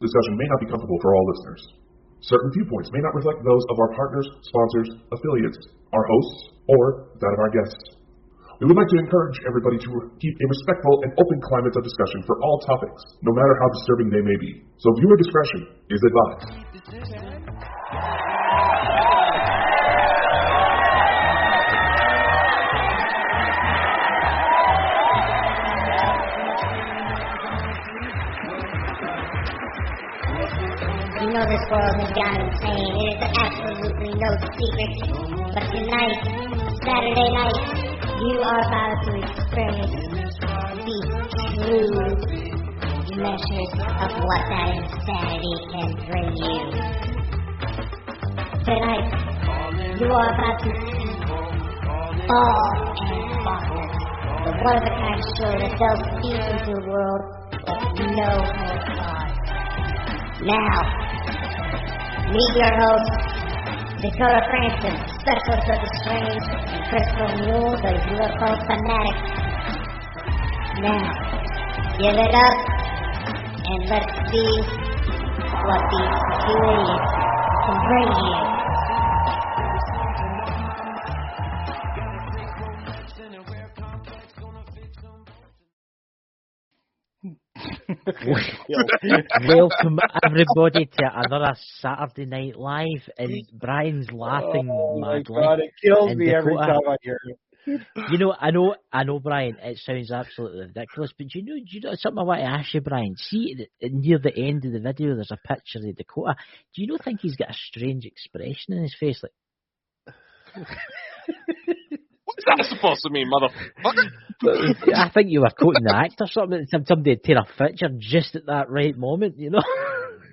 Discussion may not be comfortable for all listeners. Certain viewpoints may not reflect those of our partners, sponsors, affiliates, our hosts, or that of our guests. We would like to encourage everybody to keep a respectful and open climate of discussion for all topics, no matter how disturbing they may be. So viewer discretion is advised. You know this world has gone insane. It is absolutely no secret. But tonight, Saturday night, you are about to experience the true measures of what that insanity can bring you. Tonight, you are about to see Ball and Bonkers, the one-of-a-kind show that delves deep into the world with no holds barred. Now, meet your host, Dakota Francis, specialist of the strange, and Crystal Mule, the UFO fanatic. Now, give it up, and let's see what these two idiots can bring you. Welcome everybody to another Saturday Night Live, and Brian's laughing madly. Oh my God, it kills me Dakota, every time I hear it. You know, I know, Brian. It sounds absolutely ridiculous, but do you know something I want to ask you, Brian? See, near the end of the video, there's a picture of Dakota. Do you not think he's got a strange expression in his face, like? What's that supposed to mean, motherfucker? I think you were quoting the actor, something. Somebody had taken a picture just at that right moment, you know.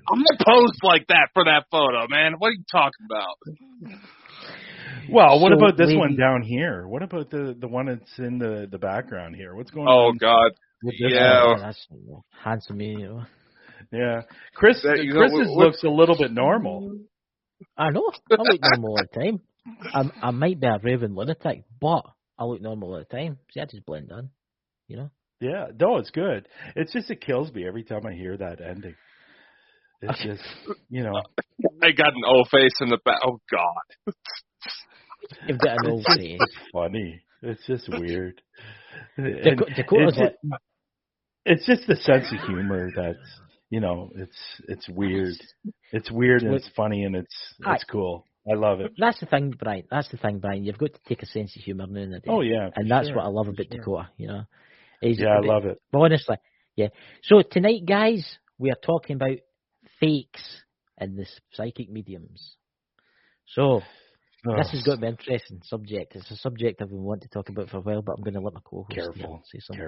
I'm not posed like that for that photo, man. What are you talking about? Well, what about this one down here? What about the one that's in the background here? What's going on? Oh, God. Yeah. That's handsome, you know. Yeah. Chris looks a little bit normal. I know. I look normal all the time. I might be a raving lunatic, but I look normal all the time. See, I just blend in, you know? Yeah. No, it's good. It's just, it kills me every time I hear that ending. It's just, you know. I got an O face in the back. Oh, God. You've got an old face. It's funny. It's just weird. It's just the sense of humor that's, you know, it's weird. It's weird and it's funny and it's cool. I love it. That's the thing, Brian. You've got to take a sense of humour now and then. Oh, yeah. And that's what I love about Dakota, you know. I love it. But honestly, yeah. So tonight, guys, we are talking about fakes and the psychic mediums. So, this has got to be an interesting subject. It's a subject I've been wanting to talk about for a while, but I'm going to let my co-host say something.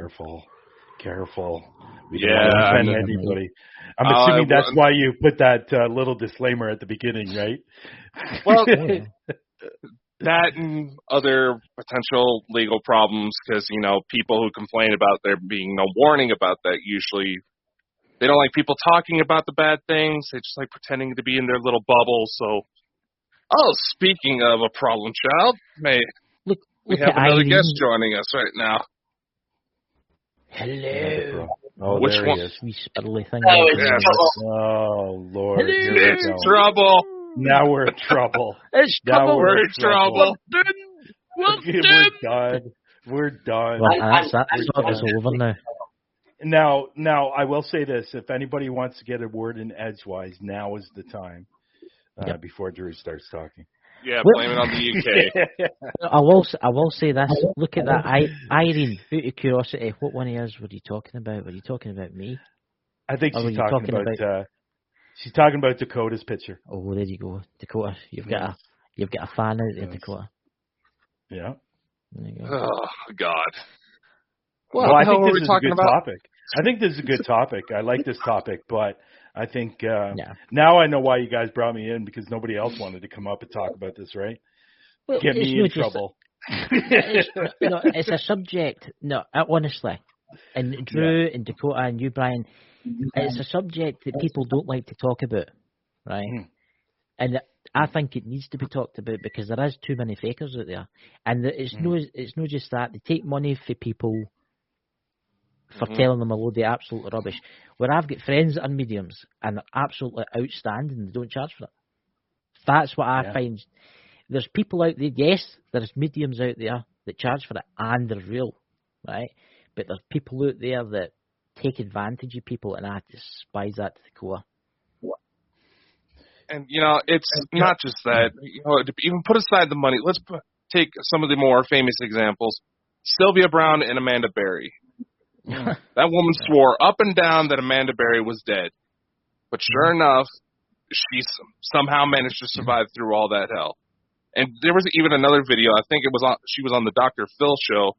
Careful. We don't offend anybody. I'm assuming that's why you put that little disclaimer at the beginning, right? Well, that and other potential legal problems, because, you know, people who complain about there being no warning about that usually, they don't like people talking about the bad things. They just like pretending to be in their little bubble. So, speaking of a problem child, we have another guest joining us right now. Hello. Oh, which there one? He is. We spittly thing. Oh, Lord. It's trouble. Now we're in trouble. It's trouble. We're in trouble. We're done. Well, that's over now. Now, I will say this. If anybody wants to get a word in edgewise, now is the time before Drew starts talking. Yeah, blame it on the UK. I will say this. Look at that. Irene, out of curiosity, what one of yours were you talking about? Were you talking about me? I think she's talking about she's talking about Dakota's picture. Oh, there you go. Dakota. You've got a fan out there, Dakota. Yeah. There you go. Oh, God. Well, I think this is a good topic. I think this is a good topic. I like this topic, but I think now I know why you guys brought me in, because nobody else wanted to come up and talk about this, right? Well, Get me in trouble. It's a subject. No, honestly, and Drew and Dakota and you, Brian, it's a subject that people don't like to talk about, right? And I think it needs to be talked about because there is too many fakers out there, and it's no just that they take money for people for telling them a load of absolute rubbish. Where I've got friends that are mediums and they're absolutely outstanding, they don't charge for it. That's what I find. There's people out there, yes, there's mediums out there that charge for it and they're real, right? But there's people out there that take advantage of people, and I despise that to the core. And, it's not just that. To even put aside the money, let's take some of the more famous examples. Sylvia Browne and Amanda Berry. That woman swore up and down that Amanda Berry was dead. But sure enough, she somehow managed to survive through all that hell. And there was even another video, I think she was on the Dr. Phil show.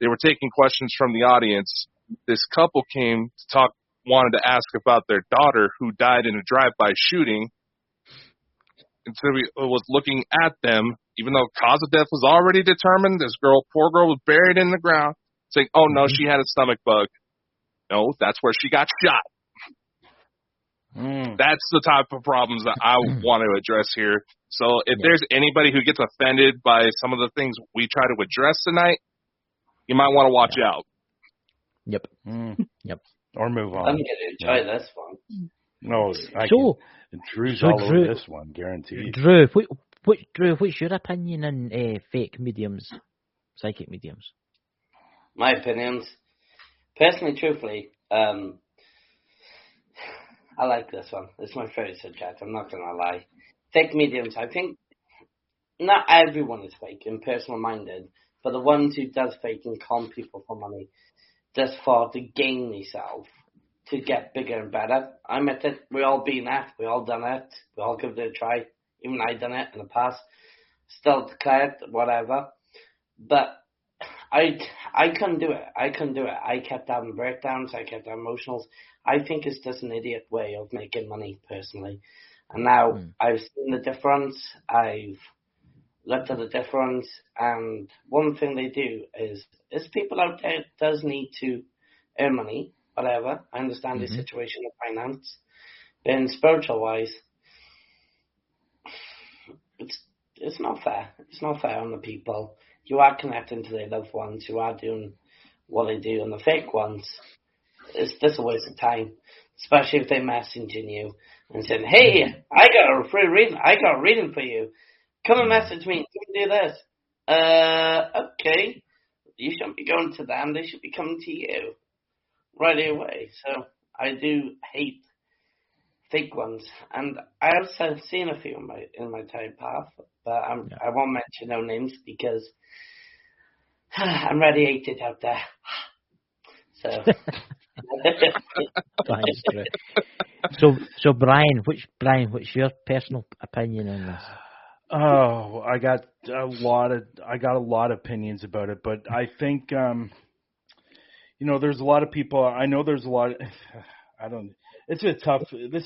They were taking questions from the audience. This couple came to wanted to ask about their daughter who died in a drive-by shooting. And so we was looking at them, even though cause of death was already determined. This poor girl was buried in the ground, saying, oh, no, she had a stomach bug. No, that's where she got shot. That's the type of problems that I want to address here. So if there's anybody who gets offended by some of the things we try to address tonight, you might want to watch out. Yep. Yep. Or move on. I'm going to enjoy this one. No, Drew's all over this one, guaranteed. Drew, what's your opinion on fake mediums, psychic mediums? My opinions? Personally, truthfully, I like this one. It's my favorite subject. I'm not going to lie. Fake mediums. I think not everyone is fake and personal minded, but the ones who does fake and con people for money, just for to gain themselves, to get bigger and better. I admit it. We all been there. We all done it. We all give it a try. Even I done it in the past. Still declared whatever. But I couldn't do it. I kept having breakdowns. I kept having emotionals. I think it's just an idiot way of making money, personally. And now I've seen the difference. I've looked at the difference. And one thing they do is people out there does need to earn money, whatever. I understand the situation of finance. But in spiritual wise, it's not fair. It's not fair on the people. You are connecting to their loved ones. You are doing what they do. And the fake ones, it's just a waste of time. Especially if they're messaging you and saying, hey, I got a free reading. I got a reading for you. Come and message me. Come and do this. Okay. You shouldn't be going to them. They should be coming to you right away. So I do hate fake ones. And I have seen a few in my time path, but I won't mention no names because I'm radiated out there. So... So Brian, what's your personal opinion on this? Oh, I got a lot of opinions about it, but I think there's a lot of people. I know there's a lot. This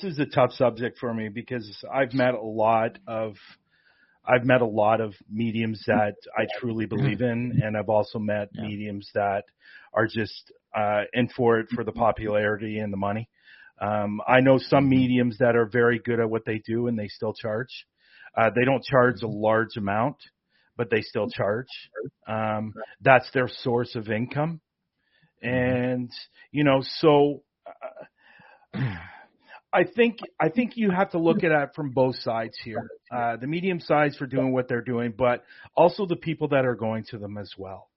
is a tough subject for me because I've met a lot of mediums that I truly believe in, and I've also met mediums that are just in for it for the popularity and the money. I know some mediums that are very good at what they do and they still charge. They don't charge a large amount, but they still charge. That's their source of income. And, so I think you have to look at it from both sides here. The medium sides for doing what they're doing, but also the people that are going to them as well.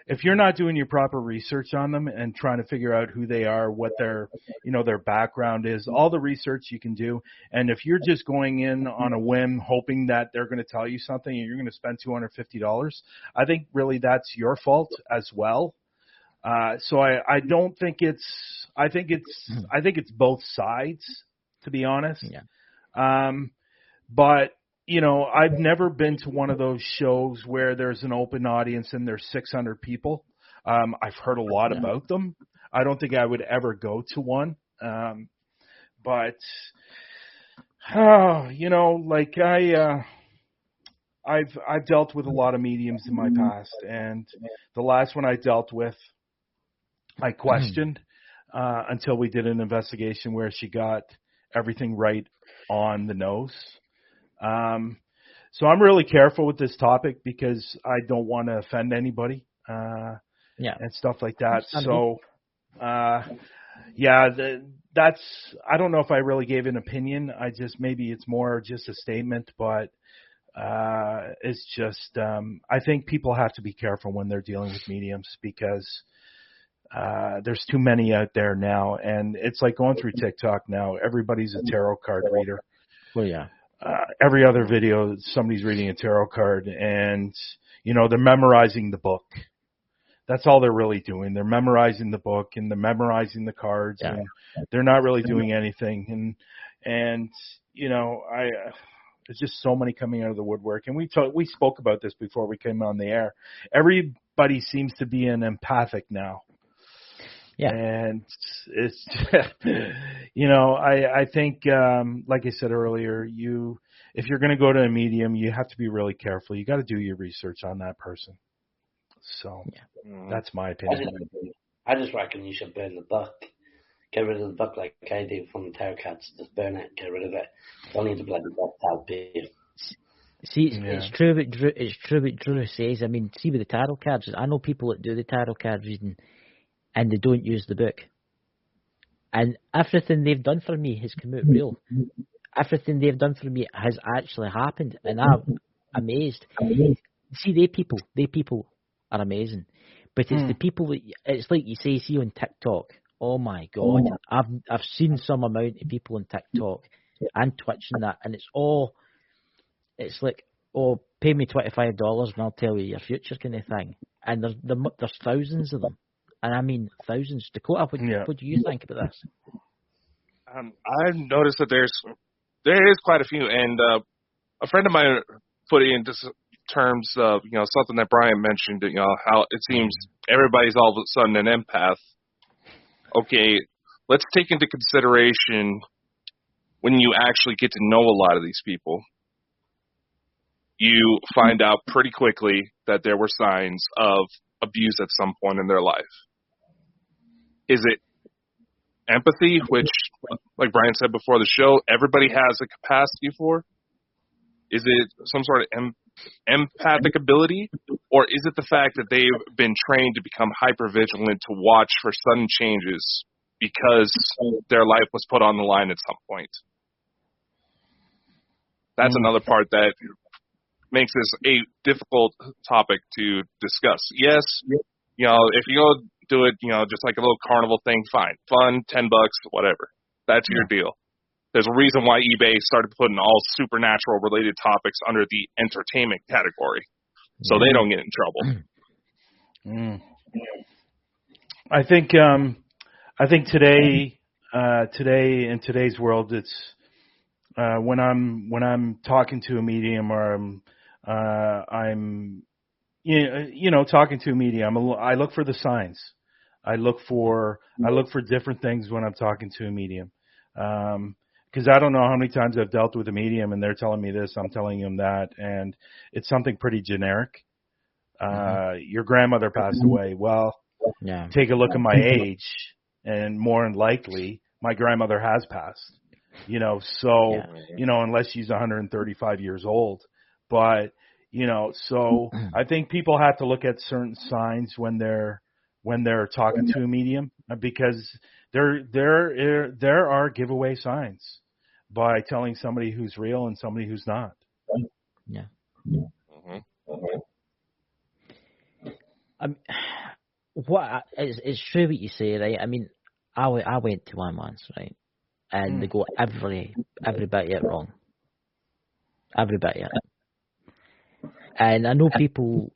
If you're not doing your proper research on them and trying to figure out who they are, what their background is, all the research you can do. And if you're just going in on a whim, hoping that they're going to tell you something and you're going to spend $250, I think really that's your fault as well. So I don't think I think it's both sides, to be honest. Yeah. But I've never been to one of those shows where there's an open audience and there's 600 people. I've heard a lot about them. I don't think I would ever go to one. But I've dealt with a lot of mediums in my past, and the last one I dealt with, I questioned until we did an investigation where she got everything right on the nose. So I'm really careful with this topic because I don't want to offend anybody, and stuff like that. So Yeah, that's. I don't know if I really gave an opinion. Maybe it's more just a statement, but it's just. I think people have to be careful when they're dealing with mediums because there's too many out there now, and it's like going through TikTok now. Everybody's a tarot card reader. Well, yeah. Every other video, somebody's reading a tarot card, and they're memorizing the book. That's all they're really doing. They're memorizing the book and they're memorizing the cards, and they're not really doing anything. And there's just so many coming out of the woodwork. And we spoke about this before we came on the air. Everybody seems to be an empathic now. Yeah. And it's, I think, like I said earlier, if you're going to go to a medium, you have to be really careful. You got to do your research on that person. So that's my opinion. I just reckon you should burn the book. Get rid of the book like I do from the tarot cards. Just burn it. Get rid of it. Don't need the bloody book out there. See, it's true what Drew says. I mean, see with the tarot cards, I know people that do the tarot card reading and they don't use the book. And everything they've done for me has come out real. Everything they've done for me has actually happened, and I'm amazed. See, they people are amazing, but it's the people that it's like you say. See on TikTok. Oh my God, I've seen some amount of people on TikTok and Twitch and that, and it's like, pay me $25 and I'll tell you your future kind of thing. And there's thousands of them, and I mean thousands. Dakota, what do you think about this? I've noticed that there is quite a few, and a friend of mine put it into terms of something that Brian mentioned, how it seems everybody's all of a sudden an empath. Okay, let's take into consideration when you actually get to know a lot of these people, you find out pretty quickly that there were signs of abuse at some point in their life. Is it empathy, which, like Brian said before the show, everybody has a capacity for? Is it some sort of empathic ability, or is it the fact that they've been trained to become hypervigilant to watch for sudden changes because their life was put on the line at some point? That's another part that makes this a difficult topic to discuss. Yes, if you go do it, just like a little carnival thing, fine. Fun, $10, whatever. That's your deal. There's a reason why eBay started putting all supernatural related topics under the entertainment category, so they don't get in trouble. I think today in today's world, it's when I'm talking to a medium or I'm talking to a medium, I look for the signs. I look for different things when I'm talking to a medium. Because I don't know how many times I've dealt with a medium and they're telling me this, I'm telling them that, and it's something pretty generic. Your grandmother passed away. Well, take a look at my age, and more than likely, my grandmother has passed. Unless she's 135 years old. But, so I think people have to look at certain signs when they're talking to a medium, because there are giveaway signs by telling somebody who's real and somebody who's not. Yeah. It's true what you say, right? I mean, I went to one once, right? And they got every bit of it wrong. Every bit of it. And I know people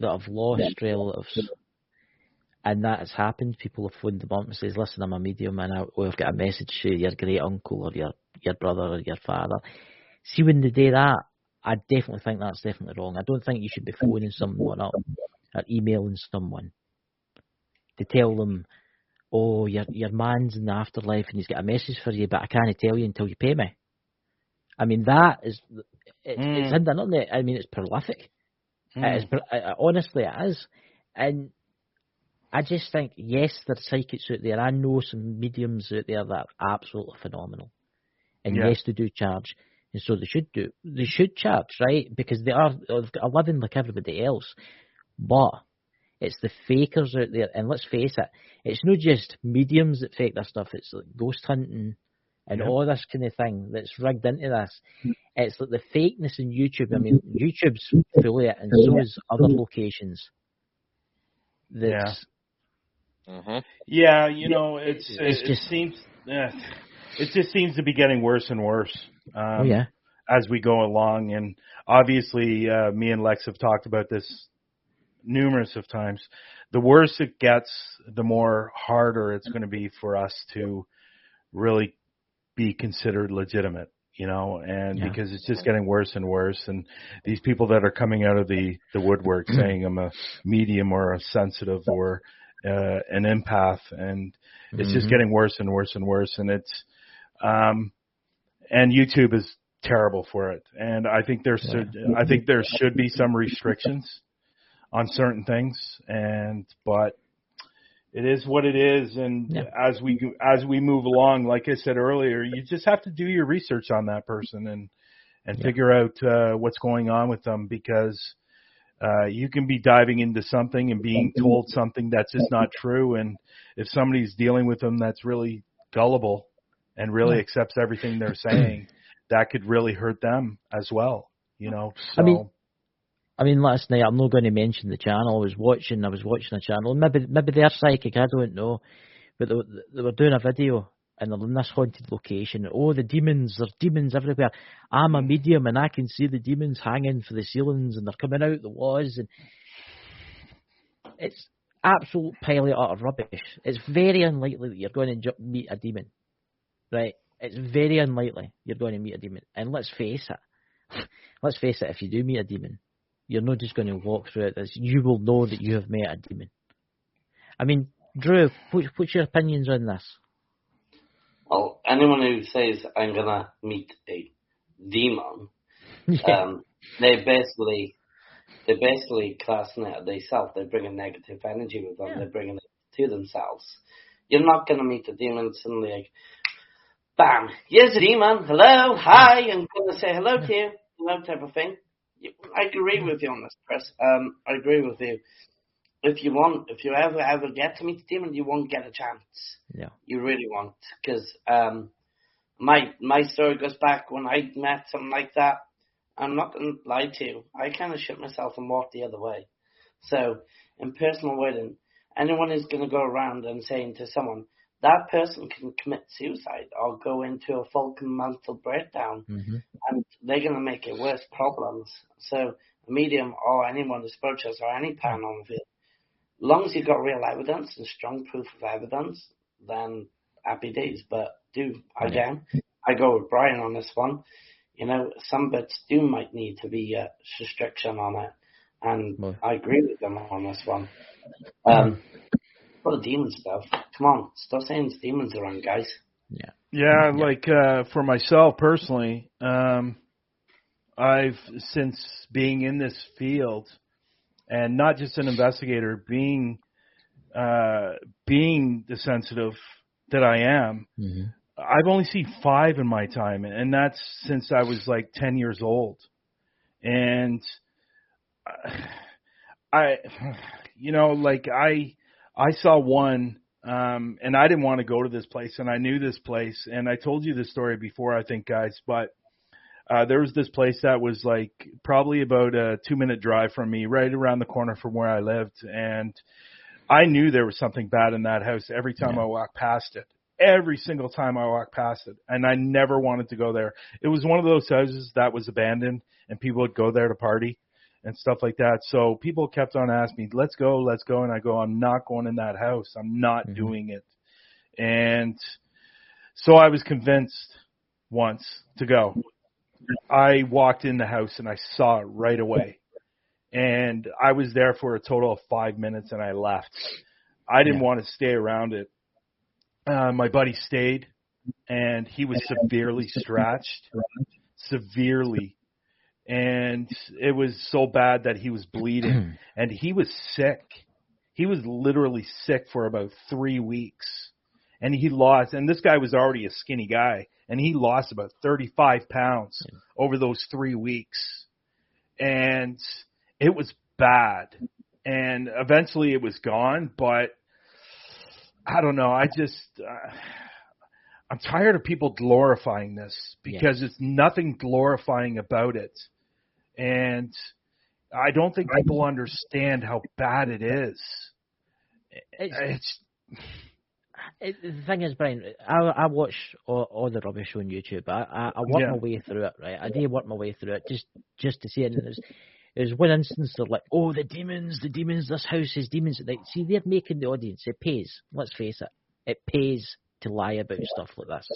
that have lost relatives, and that has happened. People have phoned them up and says, "Listen, I'm a medium, and I've got a message to your great uncle or your brother or your father." See, when they do that, I definitely think that's definitely wrong. I don't think you should be phoning someone up or emailing someone to tell them, "Oh, your man's in the afterlife and he's got a message for you, but I can't tell you until you pay me." I mean, that is it's in the internet. I mean, it's prolific. Honestly, it is. And I just think, yes, there's psychics out there. I know some mediums out there that are absolutely phenomenal. And yes, they do charge. And so they should do. They should charge, right? Because they've got a living like everybody else. But It's the fakers out there, and let's face it, it's not just mediums that fake this stuff. It's like ghost hunting and all this kind of thing that's rigged into this. It's like the fakeness in YouTube. I mean, YouTube's full of it, and so is other locations. That's, Yeah, you know, it just seems to be getting worse and worse. As we go along, and obviously, me and Lex have talked about this numerous of times. The worse it gets, the more harder it's going to be for us to really be considered legitimate, you know, and because it's just getting worse and worse. And these people that are coming out of the woodwork saying I'm a medium or a sensitive or an empath, and it's just getting worse and worse and worse. And it's, and YouTube is terrible for it. And I think there should be some restrictions on certain things, but it is what it is. And as we move along, like I said earlier, you just have to do your research on that person and figure out what's going on with them, because you can be diving into something and being told something that's just not true. And if somebody's dealing with them that's really gullible and really accepts everything they're saying, that could really hurt them as well, you know. So I mean, last night, I'm not going to mention the channel. I was watching a channel. Maybe they're psychic, I don't know. But they were doing a video, and they're in this haunted location. Oh, there's demons everywhere. I'm a medium, and I can see the demons hanging for the ceilings, and they're coming out the walls. And it's absolute pile of utter rubbish. It's very unlikely that you're going to meet a demon, right? It's very unlikely you're going to meet a demon. And let's face it, if you do meet a demon, you're not just going to walk through it as you will know that you have met a demon. I mean, Drew, what's your opinions on this? Well, anyone who says I'm going to meet a demon, they basically classing it themselves. They bring a negative energy with them. They're bringing it to themselves. You're not going to meet a demon suddenly like, bam, here's a demon. Hello, hi, I'm going to say hello to you. You type of thing. I agree with you on this, Chris. I agree with you. If you ever get to meet the demon, you won't get a chance. Yeah. You really won't. Because my story goes back when I met something like that. I'm not going to lie to you. I kind of shit myself and walked the other way. So, in personal wording, anyone who's going to go around and saying to someone, that person can commit suicide or go into a full mental breakdown, and they're going to make it worse problems. So a medium or anyone who approaches or any paranormal field, as long as you've got real evidence and strong proof of evidence, then happy days. But I go with Brian on this one. You know, some bits might need to be a restriction on it, and I agree with them on this one. The demon stuff. Come on, stop saying there's demons around, guys. Yeah. Like for myself personally, I've since being in this field, and not just an investigator, being the sensitive that I am, I've only seen 5 in my time, and that's since I was like 10 years old, and I saw one, and I didn't want to go to this place, and I knew this place, and I told you this story before, I think, guys, but there was this place that was like probably about a 2-minute drive from me, right around the corner from where I lived, and I knew there was something bad in that house every time I walked past it. Every single time I walked past it, and I never wanted to go there. It was one of those houses that was abandoned, and people would go there to party and stuff like that. So people kept on asking me, let's go. And I go, I'm not going in that house. I'm not doing it. And so I was convinced once to go. I walked in the house and I saw it right away. And I was there for a total of 5 minutes and I left. I didn't want to stay around it. My buddy stayed, and he was severely scratched. Severely. And it was so bad that he was bleeding, and he was sick. He was literally sick for about 3 weeks, and he lost, and this guy was already a skinny guy, and he lost about 35 pounds over those 3 weeks, and it was bad. and eventually it was gone. But I don't know. I just I'm tired of people glorifying this because it's nothing glorifying about it, and I don't think people understand how bad it is. The thing is, Brian, I watch all the rubbish on YouTube. I work my way through it, right? I do work my way through it just to see it. And there's one instance they're like, oh, the demons, this house is demons. Like, see, they're making the audience. It pays. Let's face it. It pays to lie about stuff like this.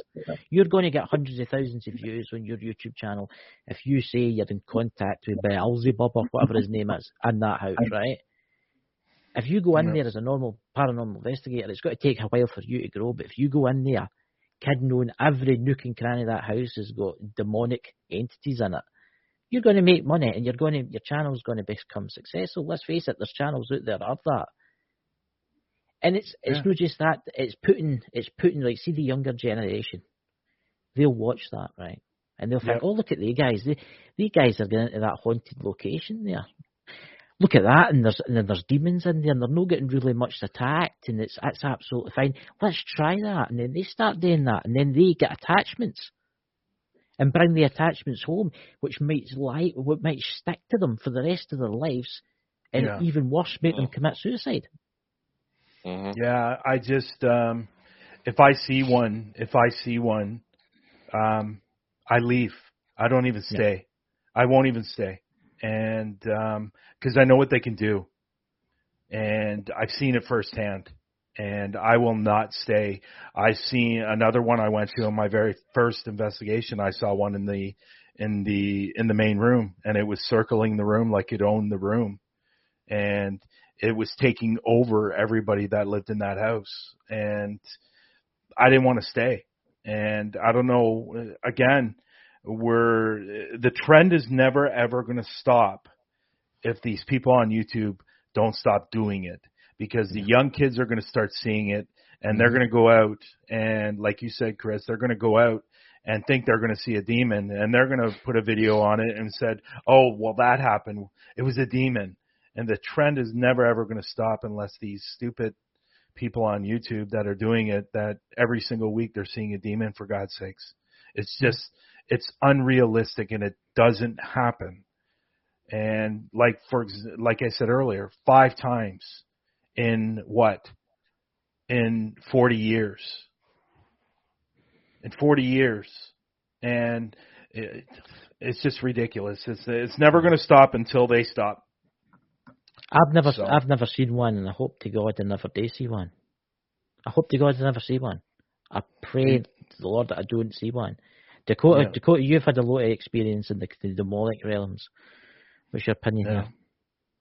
You're going to get hundreds of thousands of views on your YouTube channel if you say you're in contact with Beelzebub or whatever his name is in that house, right? If you go in there as a normal paranormal investigator, it's got to take a while for you to grow. But if you go in there, kid knowing every nook and cranny of that house has got demonic entities in it, you're going to make money, and your channel's going to become successful. Let's face it, there's channels out there of that. And it's not just that. It's putting like, see, the younger generation, they'll watch that, right? And they'll think, oh, look at the guys. These guys are going into that haunted location there. Look at that, and there's demons in there, and they're not getting really much attacked, and it's absolutely fine. Let's try that, and then they start doing that, and then they get attachments, and bring the attachments home, which might stick to them for the rest of their lives, and even worse, make them commit suicide. Mm-hmm. Yeah, I just if I see one, I leave. I don't even stay. I won't even stay. And because I know what they can do, and I've seen it firsthand, and I will not stay. I've seen another one I went to in my very first investigation. I saw one in the main room, and it was circling the room like it owned the room, and it was taking over everybody that lived in that house, and I didn't want to stay. And I don't know, again, the trend is never ever going to stop if these people on YouTube don't stop doing it, because the young kids are going to start seeing it, and they're going to go out, and like you said, Chris, they're going to go out and think they're going to see a demon, and they're going to put a video on it and said, oh, well, that happened. It was a demon. And the trend is never ever going to stop unless these stupid people on YouTube that are doing it, that every single week they're seeing a demon, for God's sakes. It's unrealistic, and it doesn't happen. And like I said earlier, 5 times in 40 years. In 40 years. And it's just ridiculous. It's never going to stop until they stop. I've never seen one, and I hope to God I never do see one. I hope to God I never see one. I pray to the Lord that I don't see one. Dakota, you've had a lot of experience in the demonic realms. What's your opinion here?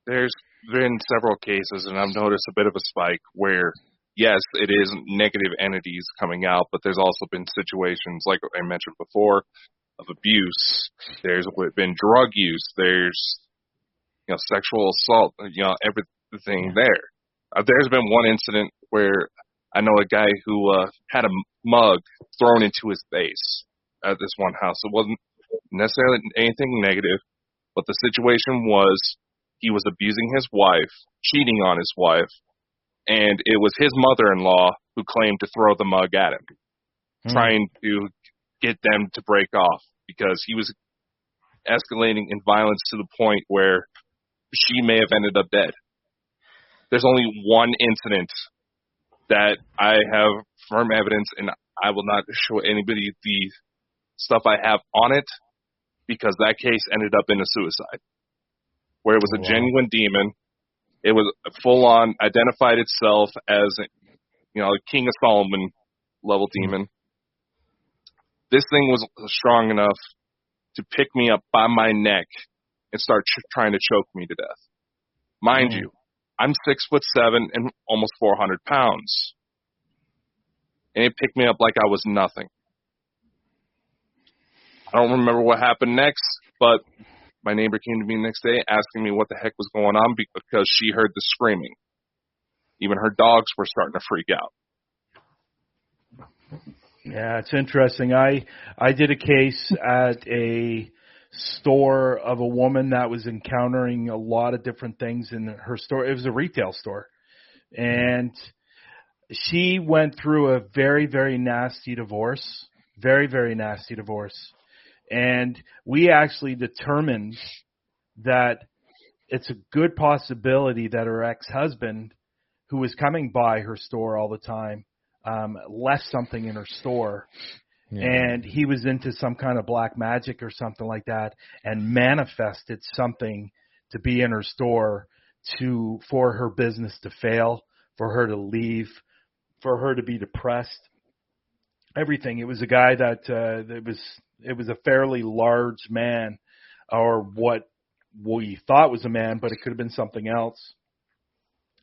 There's been several cases, and I've noticed a bit of a spike where, yes, it is negative entities coming out, but there's also been situations, like I mentioned before, of abuse. There's been drug use. There's sexual assault. Everything there. There's been one incident where I know a guy who had a mug thrown into his face at this one house. It wasn't necessarily anything negative, but the situation was he was abusing his wife, cheating on his wife, and it was his mother-in-law who claimed to throw the mug at him, trying to get them to break off, because he was escalating in violence to the point where she may have ended up dead. There's only one incident that I have firm evidence, and I will not show anybody the stuff I have on it, because that case ended up in a suicide, where it was a genuine demon. It was full on, identified itself as, a King of Solomon level demon. This thing was strong enough to pick me up by my neck and start trying to choke me to death. Mind you, I'm 6'7" and almost 400 pounds. And it picked me up like I was nothing. I don't remember what happened next, but my neighbor came to me the next day asking me what the heck was going on, because she heard the screaming. Even her dogs were starting to freak out. Yeah, it's interesting. I did a case at a store of a woman that was encountering a lot of different things in her store. It was a retail store. And she went through a very, very nasty divorce. Very, very nasty divorce. And we actually determined that it's a good possibility that her ex-husband, who was coming by her store all the time, left something in her store. Yeah. And he was into some kind of black magic or something like that and manifested something to be in her store for her business to fail, for her to leave, for her to be depressed, everything. It was a guy that it was a fairly large man, or what we thought was a man, but it could have been something else.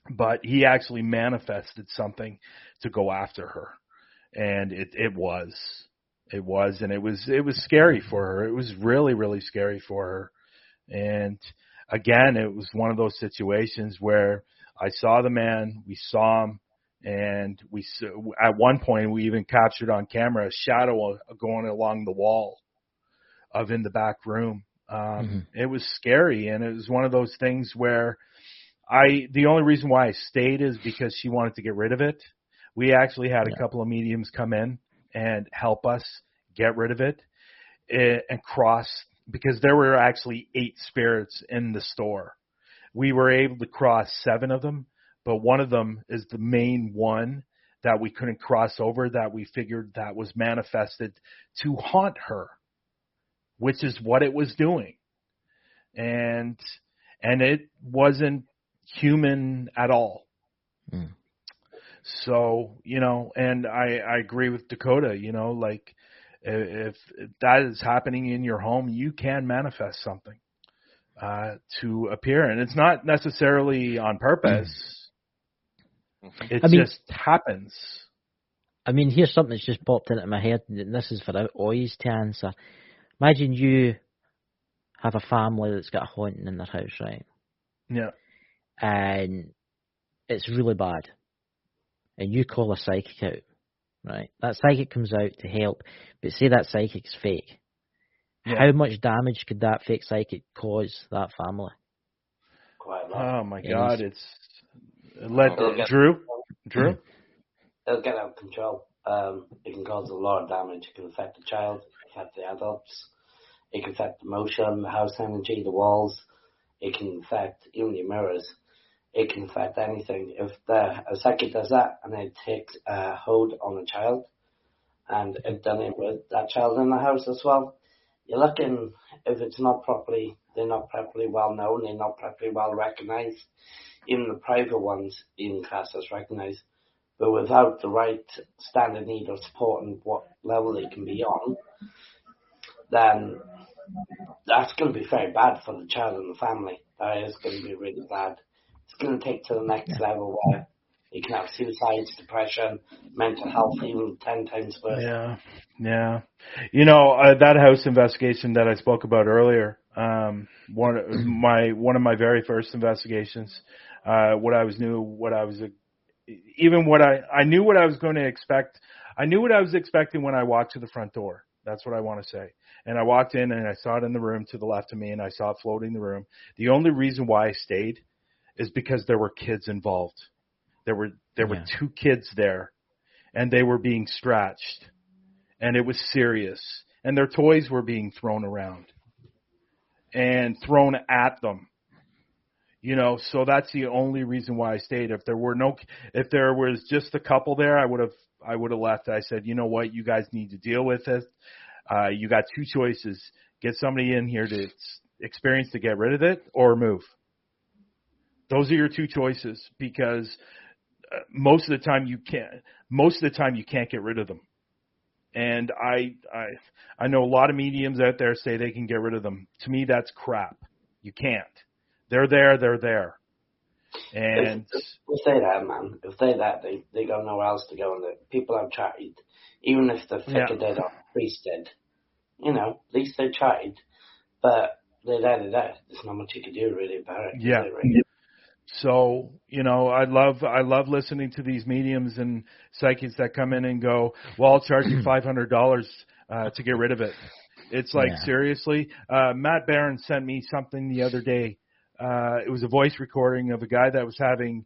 But he actually manifested something to go after her, and it was scary for her. It was really, really scary for her. And again, it was one of those situations where I saw the man, we saw him, and at one point we even captured on camera a shadow going along the wall in the back room. It was scary, and it was one of those things where the only reason why I stayed is because she wanted to get rid of it. We actually had a couple of mediums come in and help us get rid of it and cross, because there were actually 8 spirits in the store. We were able to cross 7 of them, but one of them is the main one that we couldn't cross over, that we figured that was manifested to haunt her, which is what it was doing. And it wasn't human at all. So, and I agree with Dakota, like if that is happening in your home, you can manifest something to appear. And it's not necessarily on purpose. It just happens. I mean, here's something that's just popped into my head, and this is for Oys to answer. Imagine you have a family that's got a haunting in their house, right? Yeah. And it's really bad. And you call a psychic out, right? That psychic comes out to help, but say that psychic's fake. Yeah. How much damage could that fake psychic cause that family? Quite a lot. Oh my God, Drew? It'll get out of control. It can cause a lot of damage. It can affect the child, affect the adults. It can affect the motion, the house energy, the walls. It can affect even the mirrors. It can affect anything. If a psychic does that and it takes a hold on a child, and it done it with that child in the house as well, you're looking, if it's not properly, they're not properly well known, they're not properly well recognized. Even the private ones, even class as recognized. But without the right standard need of support and what level they can be on, then that's going to be very bad for the child and the family. That is going to be really bad. It's going to take to the next level where you can have suicides, depression, mental health, even 10 times worse. Yeah. That house investigation that I spoke about earlier, one of my very first investigations, I knew what I was going to expect. I knew what I was expecting when I walked to the front door. That's what I want to say. And I walked in and I saw it in the room to the left of me, and I saw it floating in the room. The only reason why I stayed is because there were kids involved. There were 2 kids there, and they were being scratched, and it was serious. And their toys were being thrown around and thrown at them. So that's the only reason why I stayed. If there was just a couple there, I would have left. I said, you know what, you guys need to deal with it. You got 2 choices: get somebody in here to experience to get rid of it, or move. Those are your 2 choices, because most of the time you can't get rid of them. And I know a lot of mediums out there say they can get rid of them. To me, that's crap. You can't. They're there. And if they that, man, if they that, they got nowhere else to go. And the people have tried, even if the vicar did or the priest did, at least they tried. But they're there. There's not much you can do really about it. Yeah. Really? So, I love listening to these mediums and psychics that come in and go, well, I'll charge you $500 to get rid of it. It's like, Yeah. seriously. Matt Barron sent me something the other day. It was a voice recording of a guy that was having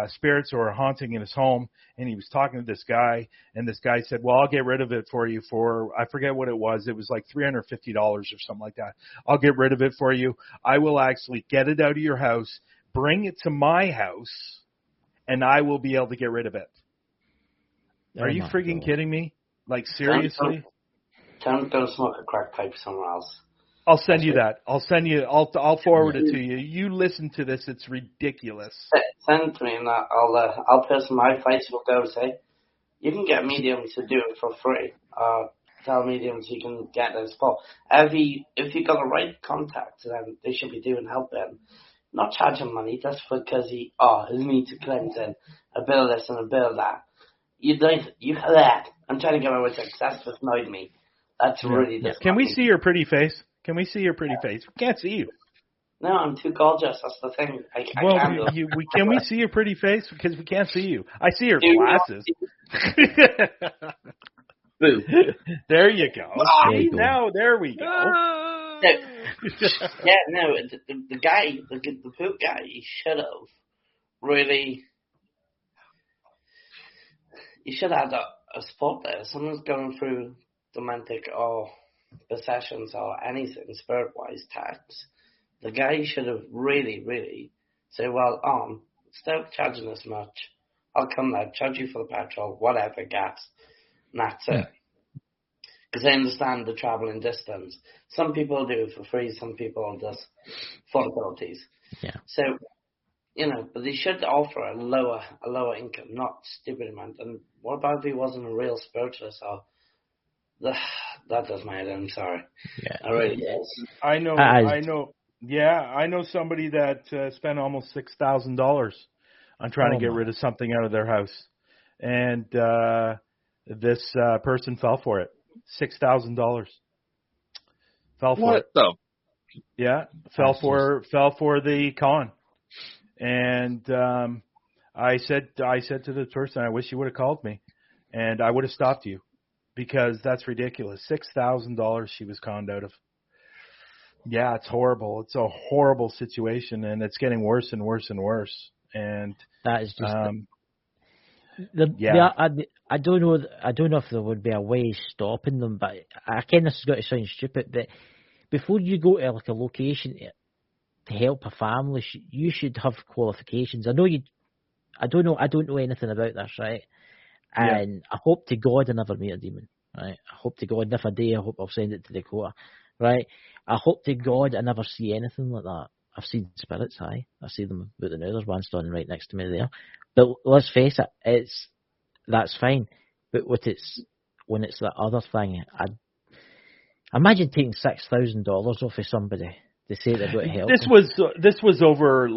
spirits or a haunting in his home, and he was talking to this guy, and this guy said, well, I'll get rid of it for you for, I forget what it was. It was like $350 or something like that. I'll get rid of it for you. I will actually get it out of your house, bring it to my house, and I will be able to get rid of it. Are you freaking kidding me? Like, seriously? Tell him to go smoke a crack pipe somewhere else. I'll send you that. I'll forward it to you. You listen to this. It's ridiculous. Send it to me, and I'll person my Facebook go say, you can get mediums to do it for free. Tell mediums you can get this for. If you got the right contacts, then they should be doing help then. Not charging money just because his needs are cleansing, a bill this and a bill that. I'm trying to get my words out, 'cause that's what annoyed me. That's really disappointing. Can we see your pretty face? Can we see your pretty face? We can't see you. No, I'm too gorgeous. That's the thing. Can we see your pretty face? Because we can't see you. I see your glasses. Boo. There you go. Now, there we go. The guy, the poop guy, he should have really. You should have a spot there. Someone's going through romantic or possessions or anything spirit-wise tax. The guy should have really, really said, well, instead of charging this much, I'll come there, charge you for the petrol, whatever, gas, and that's it. Because I understand the travelling distance. Some people do it for free, some people just for abilities. Yeah. So, but they should offer a lower income, not stupid amount. And what about if he wasn't a real spiritualist? Or that does my head. I'm sorry. Yeah. I really does. I know. Yeah, I know somebody that spent almost $6,000 on trying to get rid of something out of their house, and this person fell for it. $6,000. Fell for what it. the? Yeah, fell for the con. And I said to the person, I wish you would have called me, and I would have stopped you, because that's ridiculous. $6,000 she was conned out of. Yeah, it's horrible. It's a horrible situation, and it's getting worse and worse and worse. And that is just I don't know. I don't know if there would be a way stopping them, but I kind of got to sound stupid. But before you go to like a location to help a family, you should have qualifications. I don't know anything about this, right? And I hope to God I never meet a demon, right? I hope to God, if I do, I hope I'll send it to Dakota, right? I hope to God I never see anything like that. I've seen spirits, I see them out the now. There's one standing right next to me there. But let's face it, that's fine. But when it's that other thing, I imagine taking $6,000 off of somebody to say they're going to help. This was over.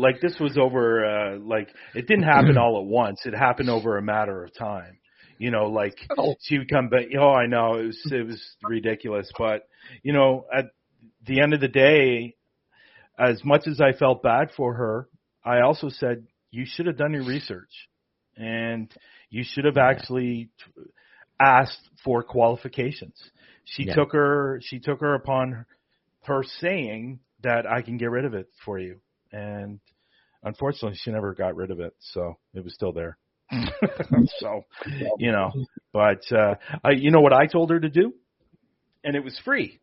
It didn't happen all at once. It happened over a matter of time. She would come back. Oh, I know it was ridiculous. But at the end of the day, as much as I felt bad for her, I also said you should have done your research, and you should have actually asked for qualifications. She took her upon her saying that I can get rid of it for you, and unfortunately, she never got rid of it, so it was still there. So, but you know what I told her to do, and it was free.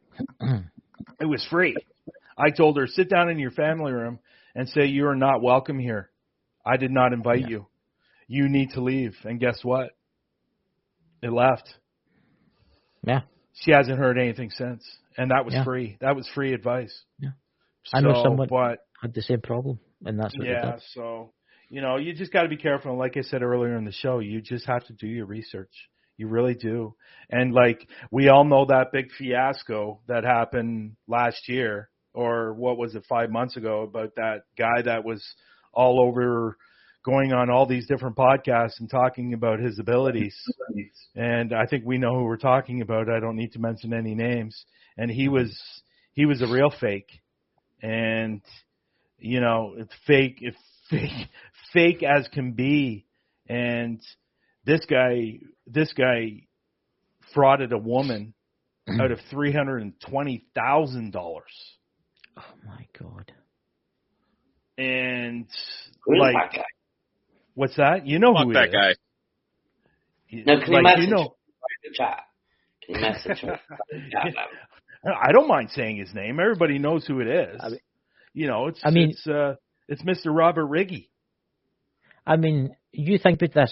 It was free. I told her, sit down in your family room and say, you are not welcome here. I did not invite you. You need to leave. And guess what? It left. Yeah. She hasn't heard anything since. And that was free. That was free advice. Yeah. I know someone had the same problem, and that's what they did. So, you just got to be careful. Like I said earlier in the show, you just have to do your research. You really do. And we all know that big fiasco that happened last year, or what was it, 5 months ago, about that guy that was all over going on all these different podcasts and talking about his abilities. And I think we know who we're talking about. I don't need to mention any names. And he was a real fake. And, it's fake as can be. And this guy frauded a woman out of $320,000. Oh my God! Who's And that guy? what's that? You know Fuck who that it guy. is. No, can you message you know, him in the chat? Can you message him in the chat? I don't mind saying his name. Everybody knows who it is. It's Mr. Robert Riggy. I mean, you think about this,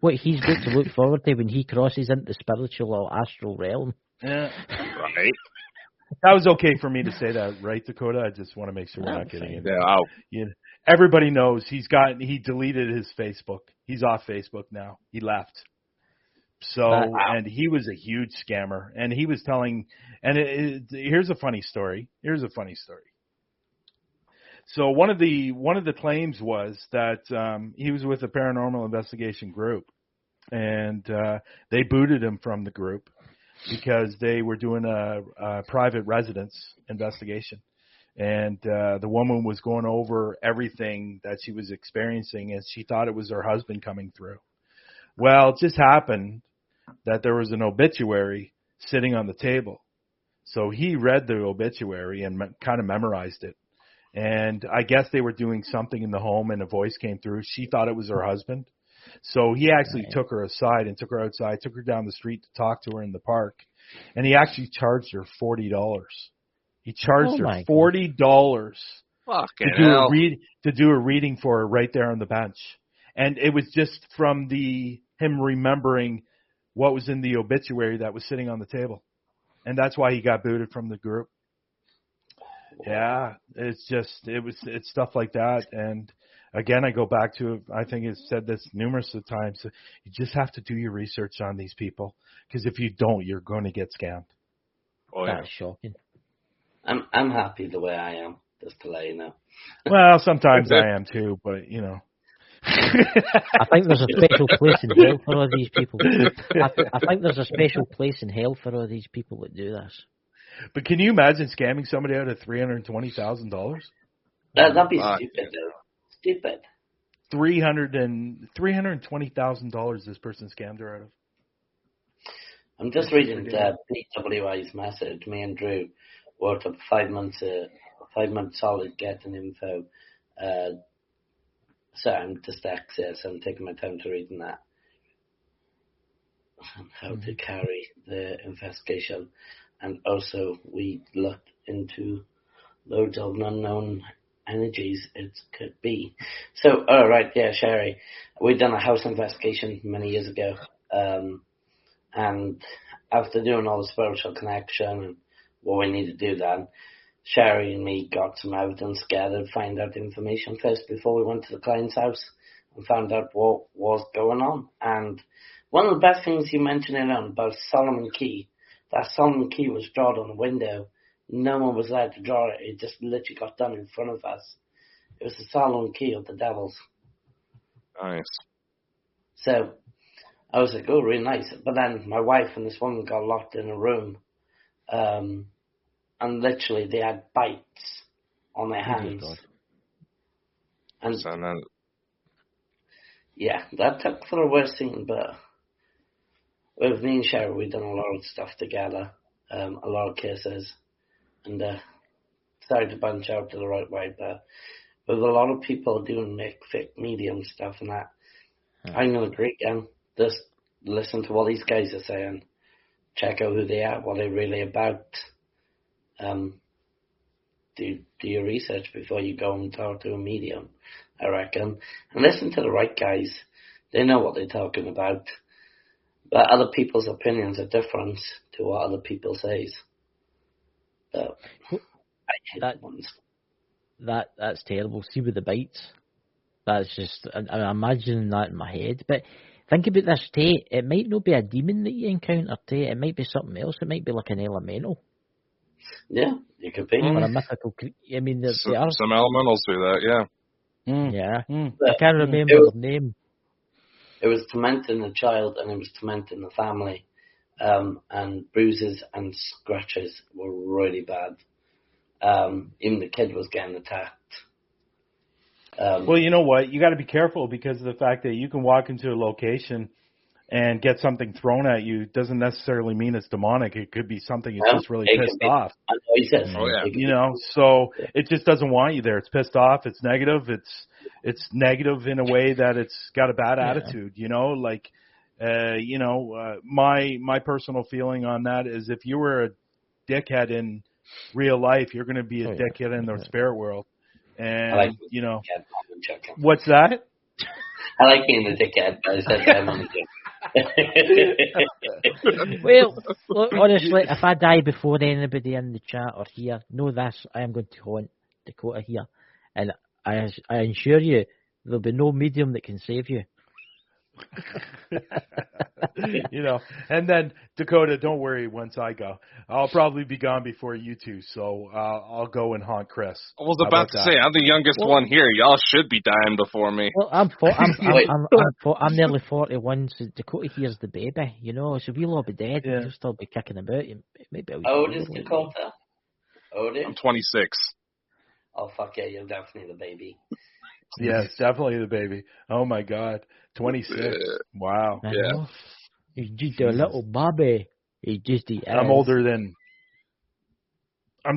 what he's got to look forward to when he crosses into the spiritual or astral realm. Yeah. Right. That was okay for me to say that, right, Dakota? I just want to make sure we're not getting into Yeah. everybody knows he deleted his Facebook. He's off Facebook now. He left. So, and he was a huge scammer. And he was telling, and here's a funny story. So one of the claims was that he was with a paranormal investigation group, and they booted him from the group because they were doing a private residence investigation, and the woman was going over everything that she was experiencing, and she thought it was her husband coming through. Well, it just happened that there was an obituary sitting on the table, so he read the obituary and kind of memorized it. And I guess they were doing something in the home, and a voice came through. She thought it was her husband. So he actually took her aside and took her outside, took her down the street to talk to her in the park. And he actually charged her $40. He charged her $40 to do a reading for her right there on the bench. And it was just from him remembering what was in the obituary that was sitting on the table. And that's why he got booted from the group. Yeah, it's stuff like that. And again, I go back to, I think it's said this numerous of times, you just have to do your research on these people, because if you don't, you're going to get scammed. Oh, yeah. That's shocking. I'm happy the way I am, just to let you know. Well, sometimes I am too, but I think there's a special place in hell for all these people. I think there's a special place in hell for all these people that do this. But can you imagine scamming somebody out of $320,000? That'd be stupid, though. Stupid. $320,000 this person scammed her out of. I'm just reading PWI's message. Me and Drew worked up 5 months solid getting info. So I'm dyslexic, so I'm taking my time to reading that. How to carry the investigation. And also, we looked into loads of unknown energies it could be. So, Sherry, we'd done a house investigation many years ago. And after doing all the spiritual connection and what we need to do then, Sherry and me got some evidence gathered, find out information first before we went to the client's house and found out what was going on. And one of the best things you mentioned about Solomon Key, that Solomon Key was drawn on the window. No one was allowed to draw it. It just literally got done in front of us. It was the Solomon Key of the devils. Nice. So I was like, oh, really nice. But then my wife and this woman got locked in a room. And literally they had bites on their hands. And yeah, that took for the worst thing, but with me and Sherry, we've done a lot of stuff together, a lot of cases, and started to bunch out to the right way. But with a lot of people doing fake medium stuff and that, I'm going to agree again. Just listen to what these guys are saying. Check out who they are, what they're really about. Do your research before you go and talk to a medium, I reckon. And listen to the right guys. They know what they're talking about. But other people's opinions are different to what other people say. So, I hate that's terrible. See with the bites. That's just, I'm imagining that in my head. But think about this, Tate. It might not be a demon that you encounter, Tate. It might be something else. It might be like an elemental. Yeah, it could be. Or a mythical creature. I mean, there are some elementals do that, yeah. Yeah. I can't remember the name. It was tormenting the child and it was tormenting the family. And bruises and scratches were really bad. Even the kid was getting attacked. Well, you know what? You got to be careful because of the fact that you can walk into a location and get something thrown at you doesn't necessarily mean it's demonic. It could be something that's just really pissed off. I know he says. Oh, yeah. You know, so it just doesn't want you there. It's pissed off. It's negative. It's negative in a way that it's got a bad attitude. You know, like, my personal feeling on that is if you were a dickhead in real life, you're going to be a dickhead in the spirit world. And what's that? I like being a dickhead, but I said I'm on the Well, look, honestly, if I die before anybody in the chat or here, know this, I am going to haunt Dakota here. And I assure you, there'll be no medium that can save you. You know, and then Dakota, don't worry. Once I go, I'll probably be gone before you two, so I'll go and haunt Chris. I was about to say, I'm the youngest one here. Y'all should be dying before me. Well, I'm nearly 41, so Dakota here's the baby, you know, so we'll all be dead. You'll still be kicking about. Maybe How old is Dakota? I'm 26. Oh, fuck yeah, you're definitely the baby. Yes, definitely the baby. Oh my God, 26. Wow. Yeah. He's just a little baby. He just is. I'm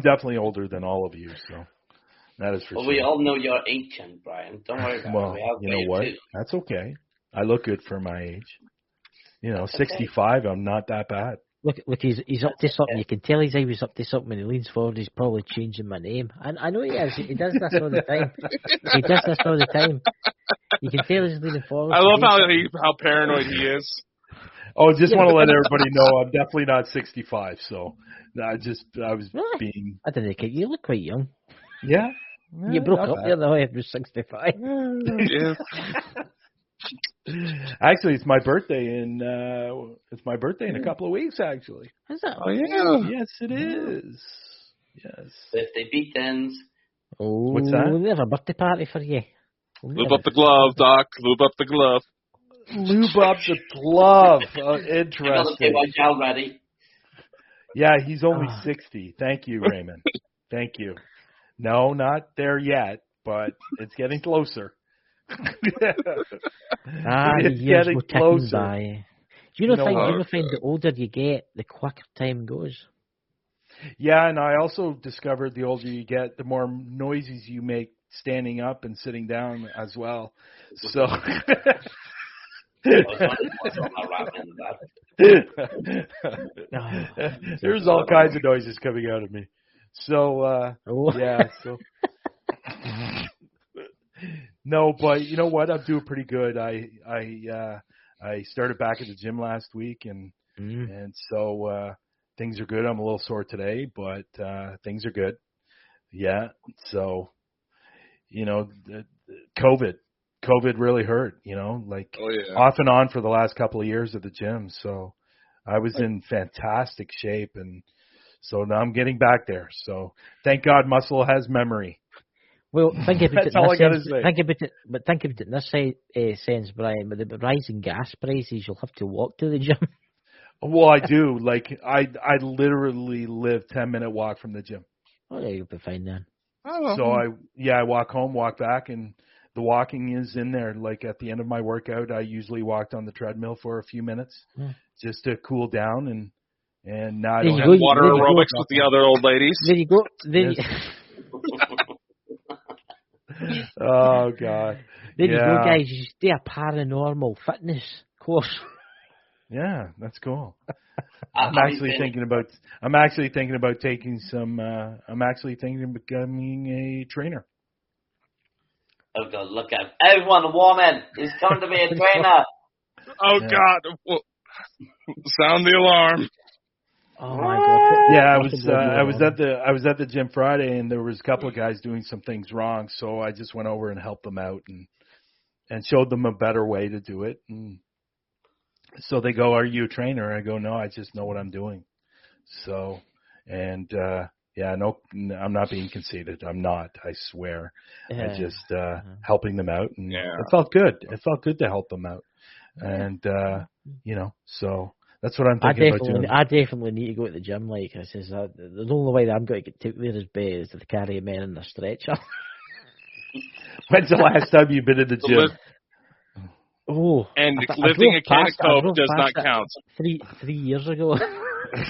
definitely older than all of you, so that is for sure. We all know you're ancient, Brian. Don't worry about it. Well, you know what? Too. That's okay. I look good for my age. You know, 65, I'm not that bad. Look, he's up to something. You can tell he's always up to something when he leans forward. He's probably changing my name. And I know he is. He does this all the time. You can tell he's leaning forward. I love how paranoid he is. Oh, just want to let everybody know I'm definitely not 65. So I was being. I didn't think you look quite young. Yeah. You broke up the other way. It was 65. Yeah. Actually, it's my birthday in a couple of weeks. Actually, is that? Oh yeah. Yes, it is. Yes. Birthday beatings. Oh, what's that? We have a birthday party for you. Lube up the glove, Doc. Lube up the glove. Lube up the glove. Interesting. Ready. Yeah, he's only 60. Thank you, Raymond. Thank you. No, not there yet, but it's getting closer. It's getting closer. By. Do you find the older you get, the quicker time goes? Yeah, and I also discovered the older you get, the more noises you make standing up and sitting down as well. So there's all kinds of noises coming out of me. So yeah, so no, but you know what? I'm doing pretty good. I started back at the gym last week, and so things are good. I'm a little sore today, but things are good. Yeah. So, you know, COVID really hurt. You know, like off and on for the last couple of years at the gym. So I was in fantastic shape, and so now I'm getting back there. So thank God muscle has memory. Well, think about That's all I got to say. Think about it in this sense, Brian. With the rising gas prices, you'll have to walk to the gym. Well, I do. Like I literally live 10-minute walk from the gym. Oh, yeah, you'll be fine then. So I walk home, walk back, and the walking is in there. Like at the end of my workout, I usually walked on the treadmill for a few minutes just to cool down, and now I don't have water aerobics with the other old ladies. There you go. Oh God! There you go, guys. You do a paranormal fitness course. Yeah, that's cool. I'm actually thinking about taking some. I'm actually thinking of becoming a trainer. Oh God! Look at everyone, a woman. He's coming to be a trainer. Oh God! Sound the alarm. Oh my God! Yeah, I was at the gym Friday, and there was a couple of guys doing some things wrong, so I just went over and helped them out and showed them a better way to do it. And so they go, "Are you a trainer?" I go, "No, I just know what I'm doing." So, and no, I'm not being conceited. I'm not. I swear. I just helping them out, and it felt good. It felt good to help them out, and so. That's what I'm thinking about doing. I definitely need to go to the gym. Like I says, the only way that I'm going to get took there is to carry men in a stretcher. When's the last time you've been in the gym? Oh, And I lifting drove a can of past it. I Coke drove does past not it count. 3 years ago.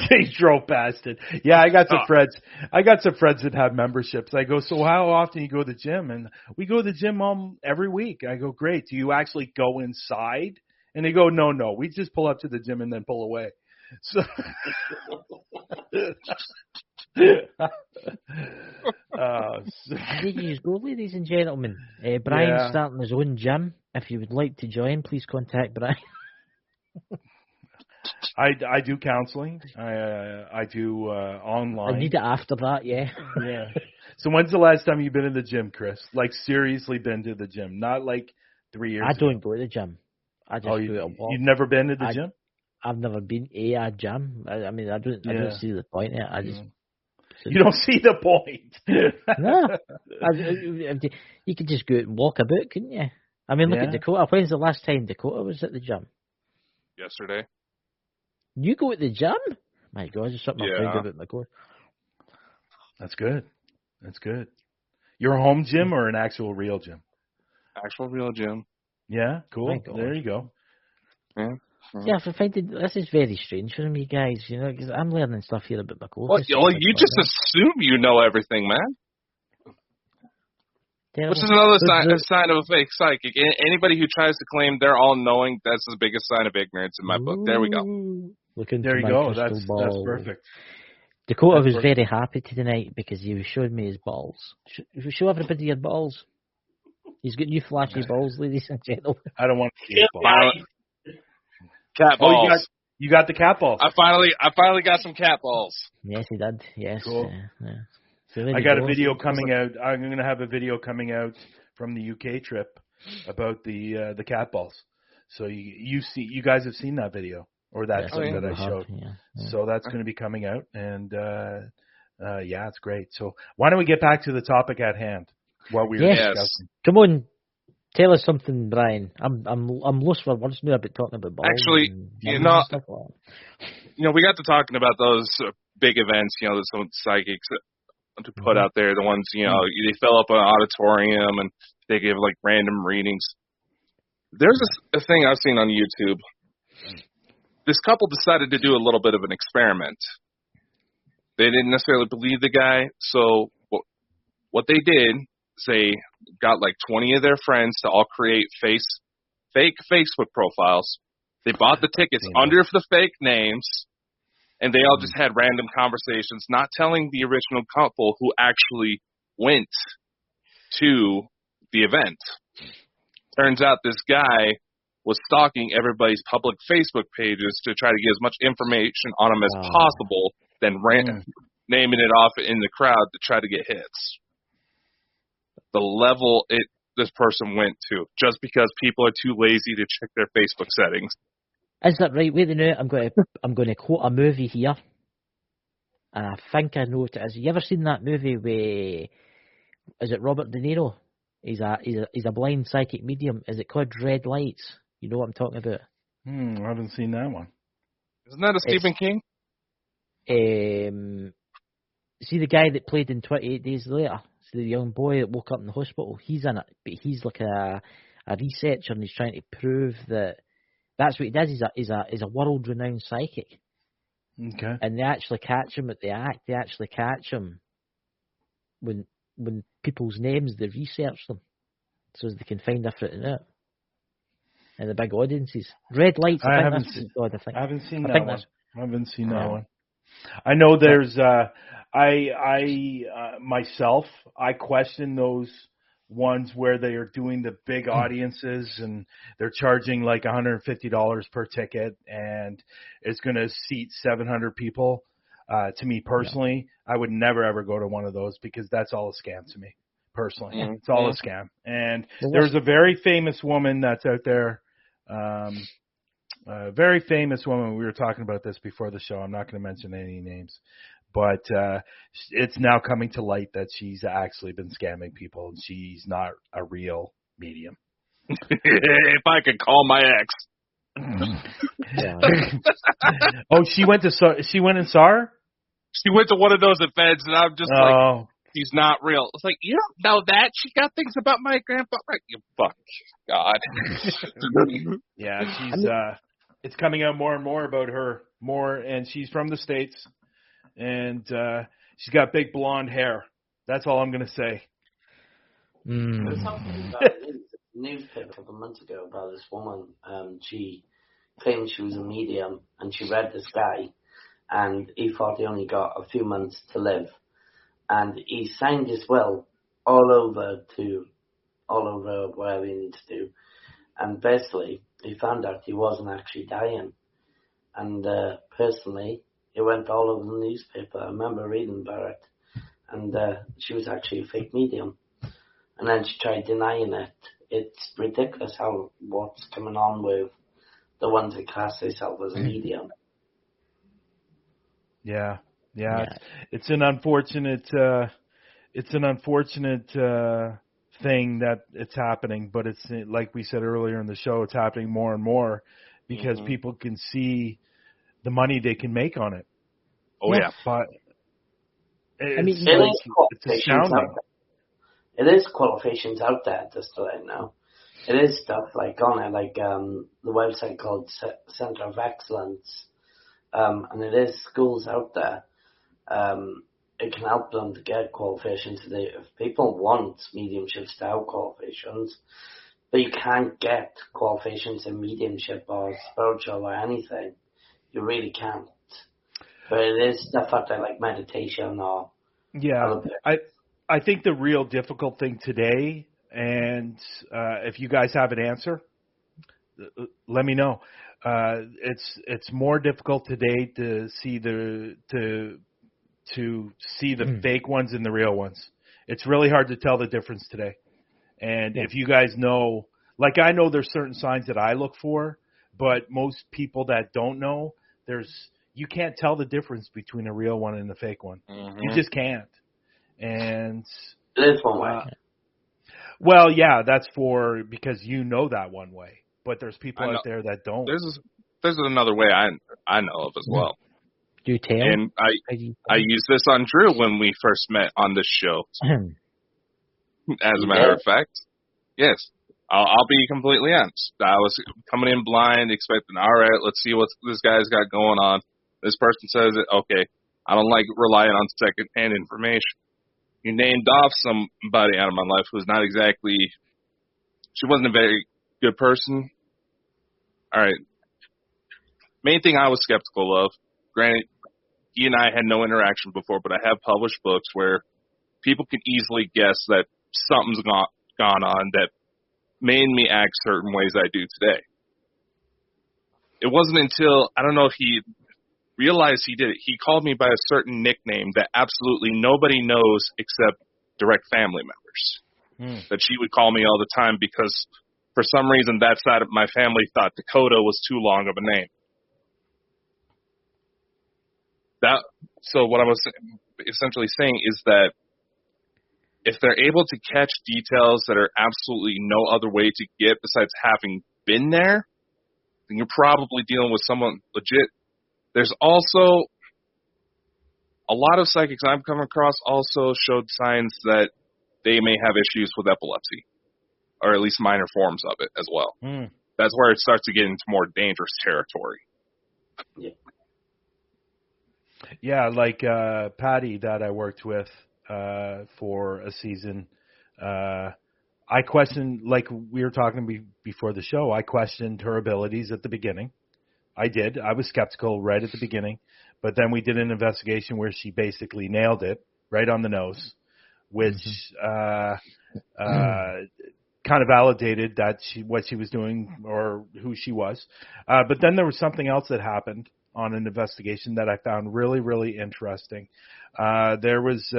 They drove past it. Yeah, I got some friends. I got some friends that have memberships. I go, so how often you go to the gym? And we go to the gym every week. I go, great. Do you actually go inside? And they go, no. We just pull up to the gym and then pull away. So, There you go, ladies and gentlemen. Brian's starting his own gym. If you would like to join, please contact Brian. I do counseling. I do online. I need it after that, yeah. Yeah. So when's the last time you've been in the gym, Chris? Like seriously been to the gym, not like 3 years. I don't go to the gym. I just do it a walk. You've never been to the gym? I've never been a gym. I mean, I don't see the point in it. I just. You don't see the point. No. You could just go out and walk about, couldn't you? I mean, look at Dakota. When's the last time Dakota was at the gym? Yesterday. You go to the gym? My God, just something I'm proud about my core. That's good. That's good. Your home gym or an actual real gym? Actual real gym. Yeah, cool. There you go. Yeah. Yeah, I find this is very strange for me, guys. You know, because I'm learning stuff here about my course. Well, you just assume you know everything, man. Which is another sign of a fake psychic. Anybody who tries to claim they're all knowing, that's the biggest sign of ignorance in my book. There we go. There you go. That's perfect. Dakota was very happy tonight because he was showing me his balls. Show everybody your balls. He's got new flashy balls, ladies and gentlemen. I don't want to see his balls. Cat balls. You got the cat balls. I finally got some cat balls. Yes, he did. Yes. Cool. So I got a video coming out. I'm going to have a video coming out from the UK trip about the cat balls. So you guys have seen that video or that that I showed. Yeah. So that's going to be coming out, and it's great. So why don't we get back to the topic at hand? What we were discussing. Come on. Tell us something, Brian. I'm lost for words now about talking about balls. Actually, we got to talking about those big events. That some psychics to put out there. The ones they fill up an auditorium and they give like random readings. There's a thing I've seen on YouTube. This couple decided to do a little bit of an experiment. They didn't necessarily believe the guy, so what they did. They got like 20 of their friends to all create fake Facebook profiles. They bought the tickets under the fake names, and they all just had random conversations, not telling the original couple who actually went to the event. Turns out this guy was stalking everybody's public Facebook pages to try to get as much information on them as possible, then naming it off in the crowd to try to get hits. The level this person went to, just because people are too lazy to check their Facebook settings. Is that right? Wait a minute, I'm going to quote a movie here, and I think I know what it is. You ever seen that movie where is it Robert De Niro? He's a blind psychic medium. Is it called Red Lights? You know what I'm talking about? I haven't seen that one. Isn't that a Stephen King? See the guy that played in 28 Days Later. The young boy that woke up in the hospital, he's in it, but he's like a researcher, and he's trying to prove that's what he does. He's a world-renowned psychic. Okay. And they actually catch him at the act. They actually catch him when people's names, they research them so they can find different out. And the big audiences. Red Lights. I haven't seen that one. I know there's myself, I question those ones where they are doing the big audiences and they're charging like $150 per ticket and it's going to seat 700 people. To me personally, I would never ever go to one of those because that's all a scam to me personally. It's all a scam. And there's a very famous woman that's out there. A very famous woman. We were talking about this before the show. I'm not going to mention any names, but it's now coming to light that she's actually been scamming people, and she's not a real medium. If I could call my ex. Oh, she went and saw her? She went to one of those events, and I'm just like, she's not real. It's like, you don't know that. She got things about my grandpa. Right? You fuck God. Yeah, she's it's coming out more and more about her. And she's from the States, and she's got big blonde hair. That's all I'm going to say. There was something about a newspaper a couple of months ago about this woman. She claimed she was a medium, and she read this guy, and he thought he only got a few months to live, and he signed his will all over wherever he needs to, and basically he found out he wasn't actually dying, and personally it went all over the newspaper. I remember reading about it, and she was actually a fake medium. And then she tried denying it. It's ridiculous what's coming on with the ones that class themselves as a medium. Yeah. It's an unfortunate thing that it's happening, but it's like we said earlier in the show, it's happening more and more because people can see the money they can make on it. Oh yeah, but it's astounding. It is qualifications out there just right now. It is stuff like on it, like the website called Center of Excellence, and it is schools out there. It can help them to get qualifications. If people want mediumship style qualifications, but you can't get qualifications in mediumship or spiritual or anything, you really can't. But it is stuff out there like meditation or I think the real difficult thing today, and if you guys have an answer, let me know. It's more difficult today to see the fake ones and the real ones. It's really hard to tell the difference today. And if you guys know, like I know there's certain signs that I look for, but most people that don't know, you can't tell the difference between a real one and a fake one. Mm-hmm. You just can't. And it is one way. Well, yeah, that's because you know that one way. But there's people out there that don't. There's another way I know of as well. Do you tell? And I used this on Drew when we first met on this show. As a matter of fact, yes. I'll be completely honest. I was coming in blind, expecting, all right, let's see what this guy's got going on. This person says it. Okay, I don't like relying on second-hand information. You named off somebody out of my life who's not exactly, she wasn't a very good person. All right. Main thing I was skeptical of, granted, he and I had no interaction before, but I have published books where people can easily guess that something's gone on that made me act certain ways I do today. It wasn't until, I don't know if he realized he did it. He called me by a certain nickname that absolutely nobody knows except direct family members. That she would call me all the time because for some reason that side of my family thought Dakota was too long of a name. So what I was essentially saying is that if they're able to catch details that are absolutely no other way to get besides having been there, then you're probably dealing with someone legit. There's also a lot of psychics I've come across also showed signs that they may have issues with epilepsy, or at least minor forms of it as well. That's where it starts to get into more dangerous territory. Yeah, like Patty that I worked with for a season. I questioned, like we were talking before the show, I questioned her abilities at the beginning. I did. I was skeptical right at the beginning. But then we did an investigation where she basically nailed it right on the nose, which kind of validated that what she was doing or who she was. But then there was something else that happened on an investigation that I found really, really interesting. There was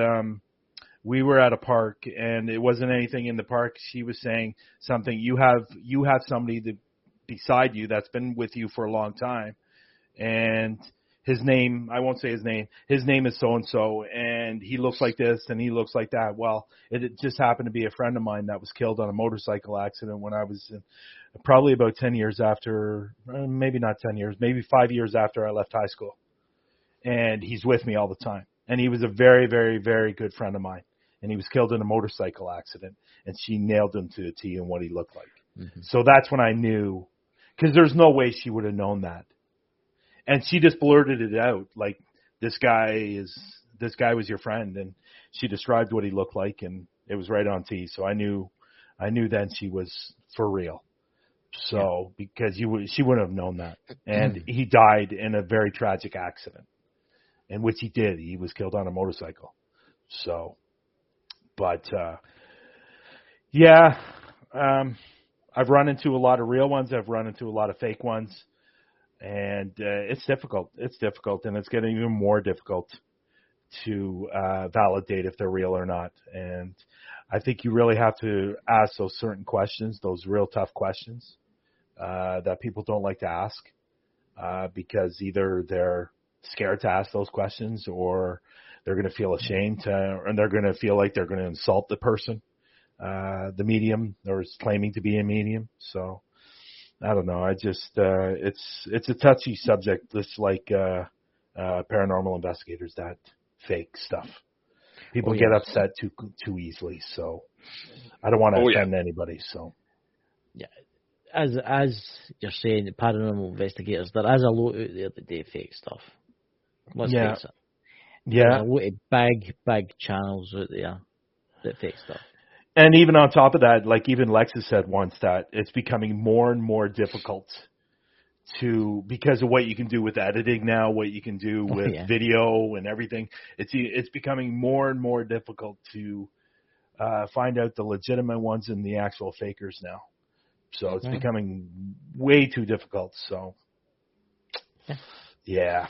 we were at a park, and it wasn't anything in the park. She was saying something. You have somebody that beside you that's been with you for a long time, and his name, I won't say his name. His name is so-and-so, and he looks like this, and he looks like that. Well, it just happened to be a friend of mine that was killed on a motorcycle accident when I was probably about 10 years after, maybe not 10 years, maybe 5 years after I left high school. And he's with me all the time. And he was a very, very, very good friend of mine. and he was killed in a motorcycle accident, and she nailed him to a T in what he looked like. Mm-hmm. So that's when I knew, because there's no way she would have known that. And she just blurted it out, like, this guy was your friend, and she described what he looked like, and it was right on T. So I knew then she was for real. So, because she wouldn't have known that. And he died in a very tragic accident, in which he did. He was killed on a motorcycle. So, but, I've run into a lot of real ones. I've run into a lot of fake ones. And it's difficult. It's difficult, and it's getting even more difficult to validate if they're real or not. And I think you really have to ask those certain questions, those real tough questions that people don't like to ask because either they're scared to ask those questions, or they're going to feel ashamed and they're going to feel like they're going to insult the person, the medium, or is claiming to be a medium. So I don't know. I just it's a touchy subject, just like paranormal investigators, that fake stuff. People get upset too easily, so I don't want to offend anybody. So yeah, as you're saying, the paranormal investigators, there is a lot out there that do fake stuff. Let's face it. Yeah, there's a lot of big channels out there that fake stuff. And even on top of that, like even Lexus said once, that it's becoming more and more difficult because of what you can do with editing now, what you can do with video and everything. It's becoming more and more difficult to find out the legitimate ones and the actual fakers now. So it's becoming way too difficult. So yeah.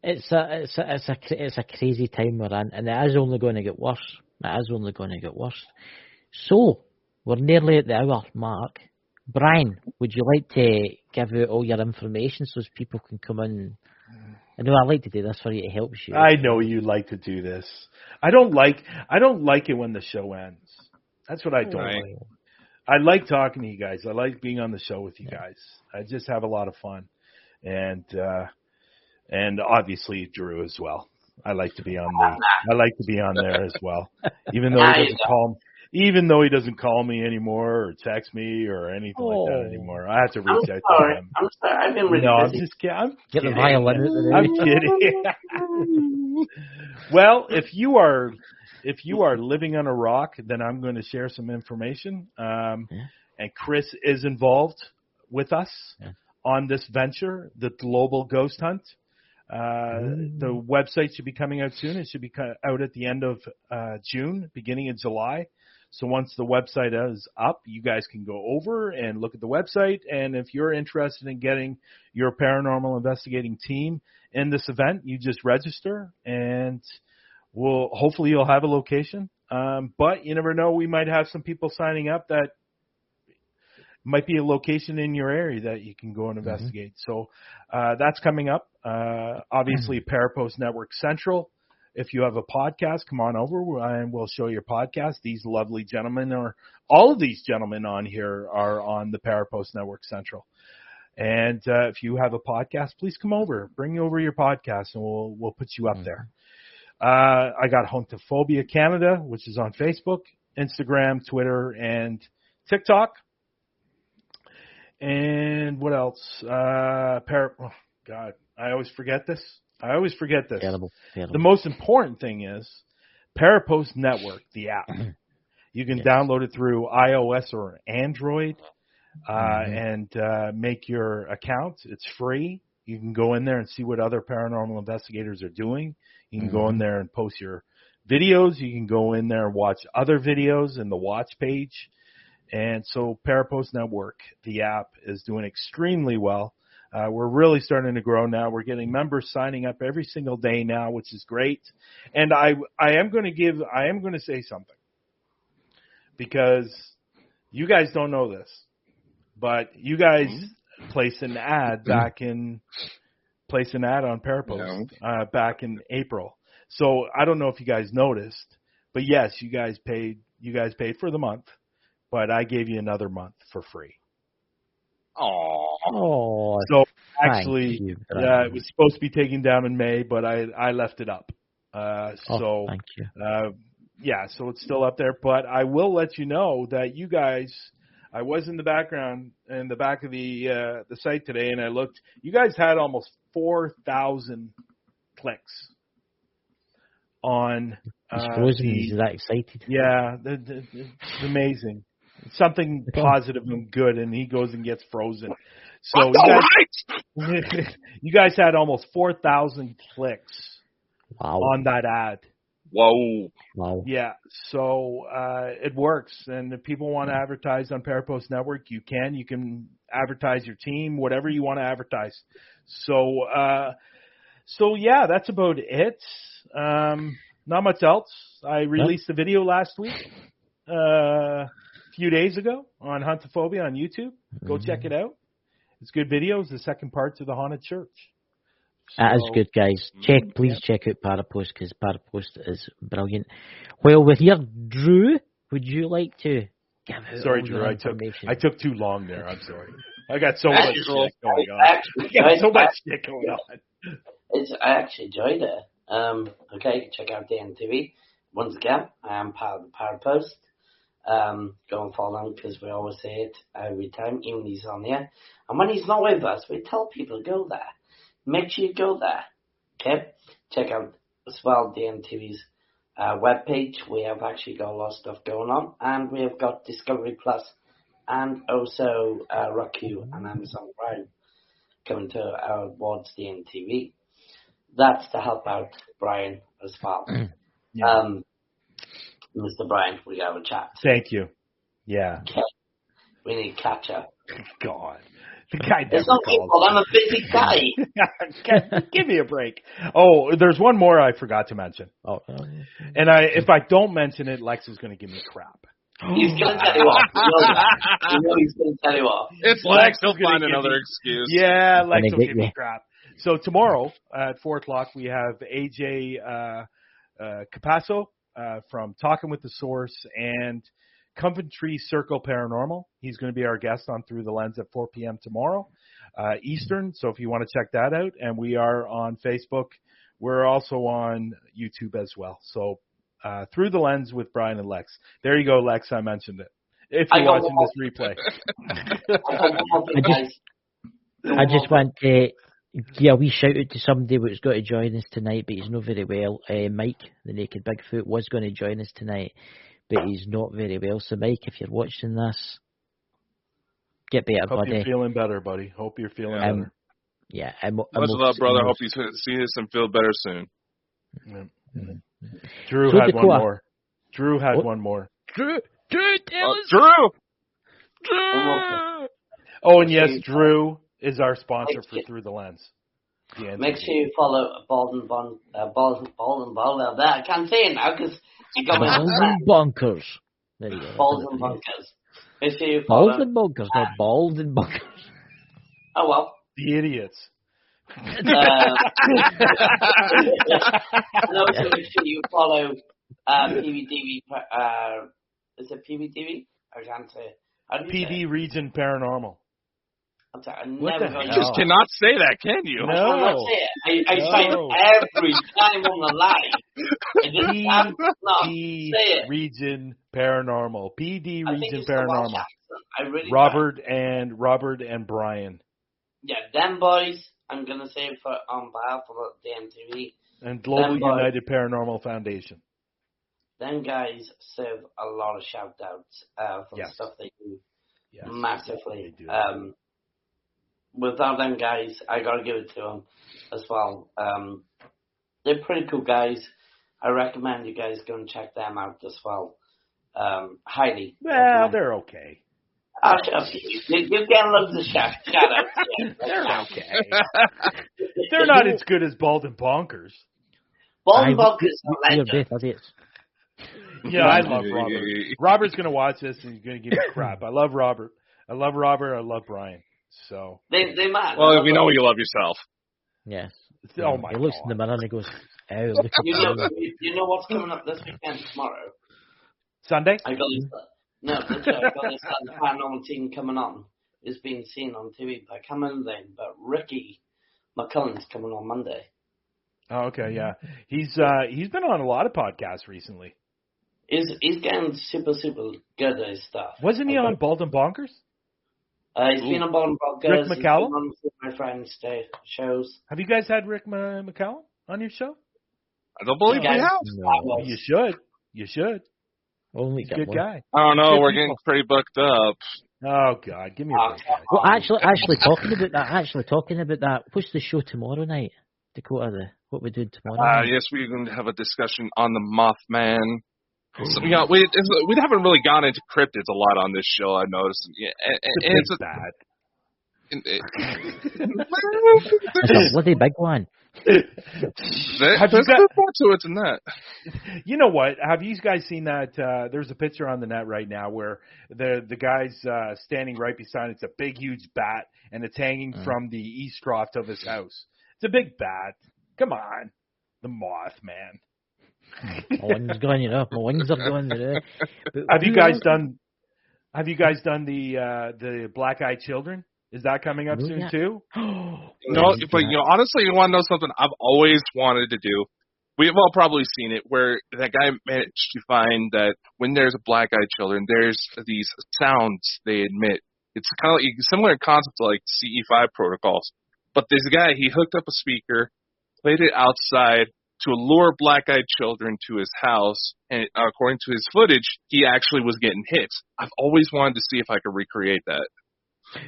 It's a crazy time we're in, and it is only going to get worse. So, we're nearly at the hour mark. Brian, would you like to give out all your information so people can come in? I know I like to do this for you, it helps you. I know you like to do this. I don't like it when the show ends. That's what I don't like. I like talking to you guys. I like being on the show with you guys. I just have a lot of fun. And obviously Drew as well. I like to be on there as well. Even though he doesn't call me anymore or text me or anything like that anymore. I have to reach out to him. I'm sorry. I've been really busy. I'm Get the violin. I'm kidding. Well, if you are living on a rock, then I'm going to share some information. And Chris is involved with us on this venture, the Global Ghost Hunt. The website should be coming out soon. It should be out at the end of June, beginning of July. So once the website is up, you guys can go over and look at the website. And if you're interested in getting your paranormal investigating team in this event, you just register, and hopefully you'll have a location. But you never know. We might have some people signing up that might be a location in your area that you can go and investigate. So that's coming up. Obviously, Parapost Network Central. If you have a podcast, come on over and we'll show your podcast. These lovely gentlemen, or all of these gentlemen on here, are on the Parapost Network Central. And if you have a podcast, please come over. Bring over your podcast, and we'll put you up there. I got Hauntophonia Canada, which is on Facebook, Instagram, Twitter, and TikTok. And what else? Oh, God, I always forget this. Terrible. The most important thing is Parapost Network, the app. You can download it through iOS or Android and make your account. It's free. You can go in there and see what other paranormal investigators are doing. You can go in there and post your videos. You can go in there and watch other videos in the watch page. And so Parapost Network, the app, is doing extremely well. We're really starting to grow now. We're getting members signing up every single day now, which is great. And I am going to say something, because you guys don't know this, but you guys placed an ad on Parapost back in April. So I don't know if you guys noticed, but yes, you guys paid for the month, but I gave you another month for free. Oh, so actually, it was supposed to be taken down in May, but I left it up. Thank you. yeah, so it's still up there. But I will let you know that you guys, I was in the background, in the back of the site today, and I looked. You guys had almost 4,000 clicks on He's frozen. He's that excited. Yeah, it's amazing. Something positive and good, and he goes and gets frozen. So you guys had almost 4,000 clicks on that ad. Whoa. Wow. Yeah, so it works. And if people want to advertise on Parapost Network, you can. You can advertise your team, whatever you want to advertise. So, yeah, that's about it. Not much else. I released a video last week, a few days ago, on Huntophobia on YouTube. Go check it out. It's good videos. The second part to the haunted church. That is good, guys. Please check out Parapost, because Parapost is brilliant. Well, with your Drew, would you like to give out Sorry, all Drew, your I information? took too long there. I'm sorry. I got so much shit going on. I actually enjoyed it. Okay, check out DNTV. Once again, I am part of the Parapost. Go and follow him, because we always say it every time, even he's on here. And when he's not with us, we tell people to go there. Make sure you go there. Okay? Check out as well DNTV's webpage. We have actually got a lot of stuff going on. And we have got Discovery Plus and also Roku and Amazon Prime coming towards DNTV. That's to help out Brian as well. Mr. Brian, we have a chat. Thank you. Yeah. Okay. We need to catch up. God. The guy never it's not calls. people. I'm a busy guy. Give me a break. Oh, there's one more I forgot to mention. Oh, and if I don't mention it, Lex is going to give me crap. He's going to tell you off. You know he's going to tell you off. It's Lex. He'll find another excuse. Yeah, Lex will give me crap. So tomorrow at 4 o'clock, we have AJ Capasso from Talking with the Source and Coventry Circle Paranormal. He's going to be our guest on Through the Lens at 4 p.m. tomorrow Eastern. So if you want to check that out, and we are on Facebook. We're also on YouTube as well. So Through the Lens with Brian and Lex. There you go, Lex. I mentioned it. If you're watching this replay. I just want to give a wee shout out to somebody who's got to join us tonight, but he's not very well. Mike, the Naked Bigfoot, was going to join us tonight, but he's not very well. So, Mike, if you're watching this, get better, Hope buddy. You're feeling better, buddy. Hope you're feeling better. Yeah. Much love, brother. Hope you see this and feel better soon. Mm-hmm. Drew had one more. Drew had one more. Drew, tell us. Drew! Oh, and yes, Drew is our sponsor for Through the Lens. Make sure you follow Bald and Bond. I can't say it now because you got Bald and Bonkers. There you go. Bald and Bonkers. Make sure you follow. Bald and Bonkers, not Bald and Bonkers. Oh well. The idiots. And also make sure you follow PVDV. Is it PVDV? I can't say it. PD Region Paranormal. I'm sorry, you just cannot say that, can you? No. I say it every time on the line. I just have not say it. Region Paranormal. PD Region Paranormal. I really Robert and Brian. Yeah, them boys. I'm gonna say it on behalf of the MTV and Global United Paranormal Foundation. Them guys serve a lot of shout outs for the stuff they do. Yes. Massively. They do. Without them guys, I gotta give it to them as well. They're pretty cool guys. I recommend you guys go and check them out as well. Highly. Well, they're okay. You get loads of shout outs. They're okay. They're not as good as Bald and Bonkers. Bald and Bonkers. Yeah, I love Robert. Robert's gonna watch this and he's gonna give me crap. I love Robert. I love Brian. So they mad. Well, we know you love yourself. Yes. Oh my God. He looks in the mirror and he goes, "Oh, look at you know what's coming up this weekend tomorrow? Sunday? I got this paranormal team coming on. It's being seen on TV by Cameron Lane, but Ricky McCullen's coming on Monday. Oh, okay, yeah. He's been on a lot of podcasts recently. He's getting super good at his stuff. Wasn't he on Bald and Bonkers? He's been on Bald and Bonkers. Rick He's been McCallum? on some of my friends' shows. Have you guys had Rick McCallum on your show? I don't believe we have. No. You should. You should. Only He's a got good one. guy. I don't know. Good We're people. getting pretty booked up. Oh God, give me a break, guys. Well, actually talking about that. What's the show tomorrow night, Dakota? What we're doing tomorrow night? Yes, we're going to have a discussion on the Mothman. So, you know, we haven't really gone into cryptids a lot on this show, I noticed. Yeah, It's bad. It's a bloody big one. There's more to it than that. You know what? Have you guys seen that? There's a picture on the net right now where the guy's standing right beside it. It's a big, huge bat, and it's hanging from the east loft of his house. It's a big bat. Come on, the Mothman. My wings going, you know. My wings are going, you know. Have you guys done the Black Eyed Children? Is that coming up soon too? No, but you know, honestly, you want to know something I've always wanted to do? We've all probably seen it, where that guy managed to find that when there's a black-eyed children, there's these sounds they emit. It's kind of like similar concept to like CE5 protocols. But this guy, he hooked up a speaker, played it outside to lure black-eyed children to his house, and according to his footage, he actually was getting hits. I've always wanted to see if I could recreate that.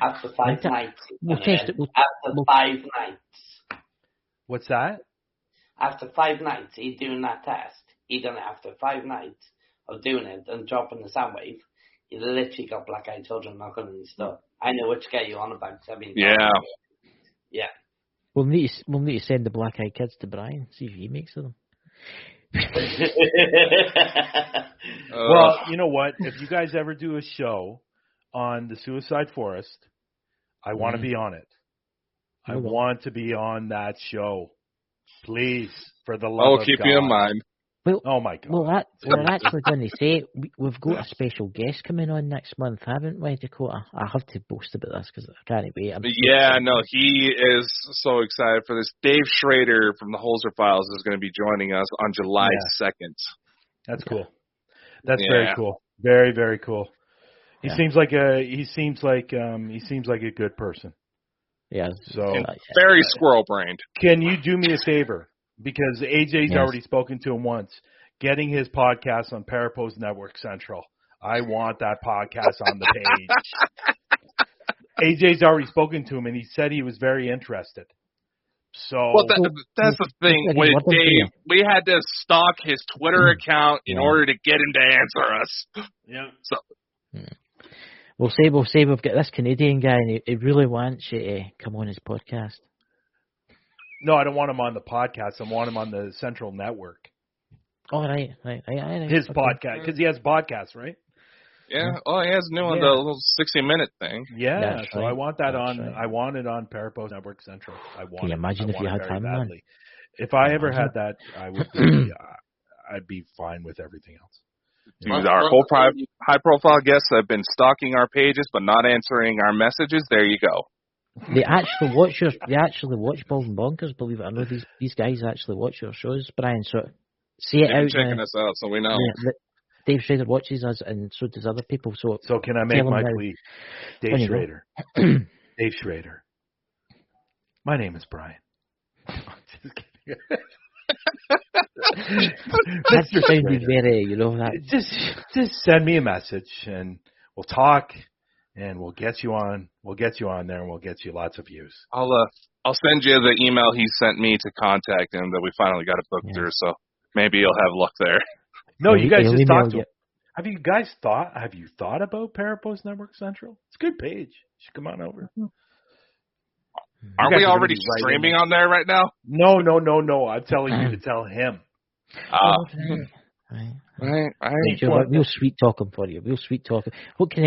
After 5 nights. We'll test it. After 5 nights. What's that? After 5 nights, he's doing that test. He done it after 5 nights of doing it and dropping the sound wave. He literally got black-eyed children knocking on his door. I know which guy you're on about. Yeah. We'll need to send the black-eyed kids to Brian. See if he makes them. Well, you know what? If you guys ever do a show on the Suicide Forest, I want to be on it. I want to be on that show. Please, for the love of God. I'll keep you in mind. Well, oh, my God. Well, we're actually going to say we've got a special guest coming on next month, haven't we, Dakota? I have to boast about this because I can't wait. He is so excited for this. Dave Schrader from the Holzer Files is going to be joining us on July 2nd. That's cool. That's very cool. Very, very cool. He seems like a good person. Yeah. So very squirrel brained. Can you do me a favor? Because AJ's already spoken to him once. Getting his podcast on Parapost Network Central. I want that podcast on the page. AJ's already spoken to him, and he said he was very interested. So that's the thing with Dave. We had to stalk his Twitter account in order to get him to answer us. Yeah. So. We'll say we've got this Canadian guy, and he really wants you to come on his podcast. No, I don't want him on the podcast. I want him on the Central Network. Oh, right. His podcast, because he has podcasts, right? Yeah. Oh, he has a new one, the little 60-minute thing. Yeah. That's so right. I want that on. Right. I want it on Parapost Network Central. Can you imagine if you had time, man? If I ever had that, I would be. I'd be fine with everything else. Dude, our whole high-profile guests have been stalking our pages, but not answering our messages. There you go. They actually watch Bald and Bonkers, believe it or not. These guys actually watch your shows, Brian. So see it out. Checking us out, so we know. Dave Schrader watches us, and so does other people. So can I make my plea? Dave Schrader. Dave Schrader. My name is Brian. Just kidding. That sounded very, that. Just send me a message, and we'll talk. And we'll get you on. We'll get you on there, and we'll get you lots of views. I'll send you the email he sent me to contact him that we finally got it booked through. So maybe you'll have luck there. No, you guys just talk to him. Have you thought about Parapost Network Central? It's a good page. You should come on over. Aren't we already streaming on there right now? No. I'm telling you to tell him. Right. We'll sweet talk him for you. We'll sweet talk him. What do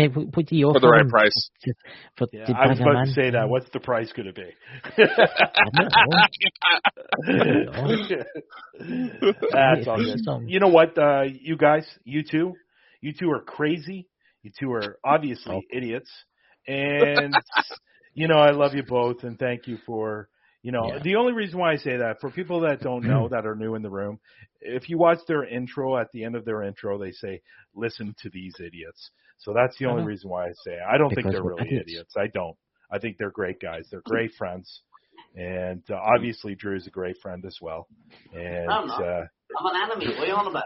you offer? For the right price. I was about to say that. What's the price going to be? That's all good. You know what, you guys, you two are crazy. You two are obviously idiots. And, I love you both, and thank you for, You know, the only reason why I say that, for people that don't know, that are new in the room, if you watch their intro, at the end of their intro, they say, listen to these idiots. So that's the only reason why I say it. I don't think they're really idiots. I don't. I think they're great guys. They're great friends. And obviously, Drew's a great friend as well. And I'm not. I'm an enemy. What are you on about?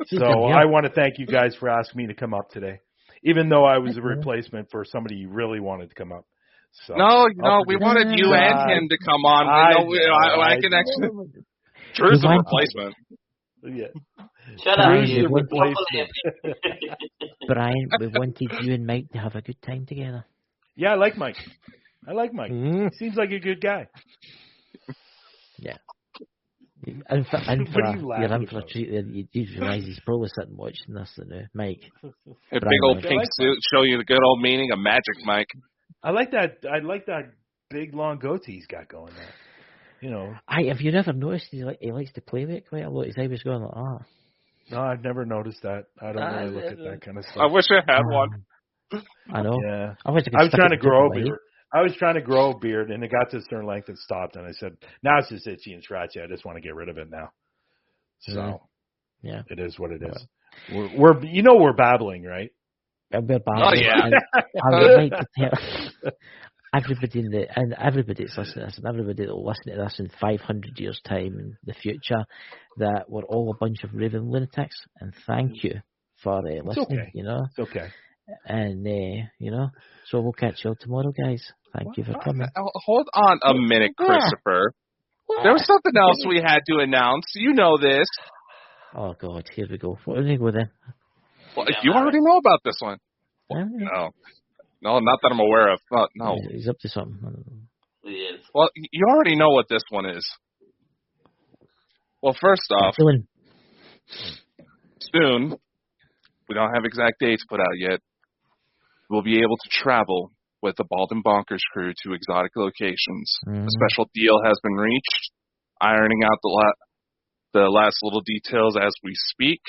So I want to thank you guys for asking me to come up today, even though I was a replacement for somebody you really wanted to come up. So, no, we wanted you and him to come on. I can actually. Drew's a replacement. Yeah. Shut up, you. Brian, we wanted you and Mike to have a good time together. Yeah, I like Mike. He seems like a good guy. Yeah. And for a treat, you do realise he's probably sitting watching this, Mike. A big old pink suit, show you the good old meaning of magic, Mike. I like that big long goatee he's got going there. You know. Have you never noticed he likes to play with it quite a lot? He's always going like that. No, I've never noticed that. I don't really look at that kind of stuff. I wish I had one. I know. Yeah. I was trying to grow a beard. I was trying to grow a beard, and it got to a certain length and stopped. And I said, "Now it's just itchy and scratchy. I just want to get rid of it now." So, yeah, it is what it is. We're babbling, right? We're babbling. Oh yeah. I would like to tell everybody everybody that's listening to this, and everybody that will listen to this in 500 years' time in the future, that we're all a bunch of raving lunatics. And thank you for listening. Okay. You know, it's okay. And so we'll catch you all tomorrow, guys. Thank you for coming. Hold on a minute, Christopher. There was something else we had to announce. You know this. Oh God, here we go. What are we go then? Well, you already know about this one. Yeah. No, not that I'm aware of. No. Yeah, he's up to something. Yes. Well, you already know what this one is. Well, first off, soon, we don't have exact dates put out yet, we'll be able to travel with the Bald and Bonkers crew to exotic locations. A special deal has been reached, ironing out the last little details as we speak.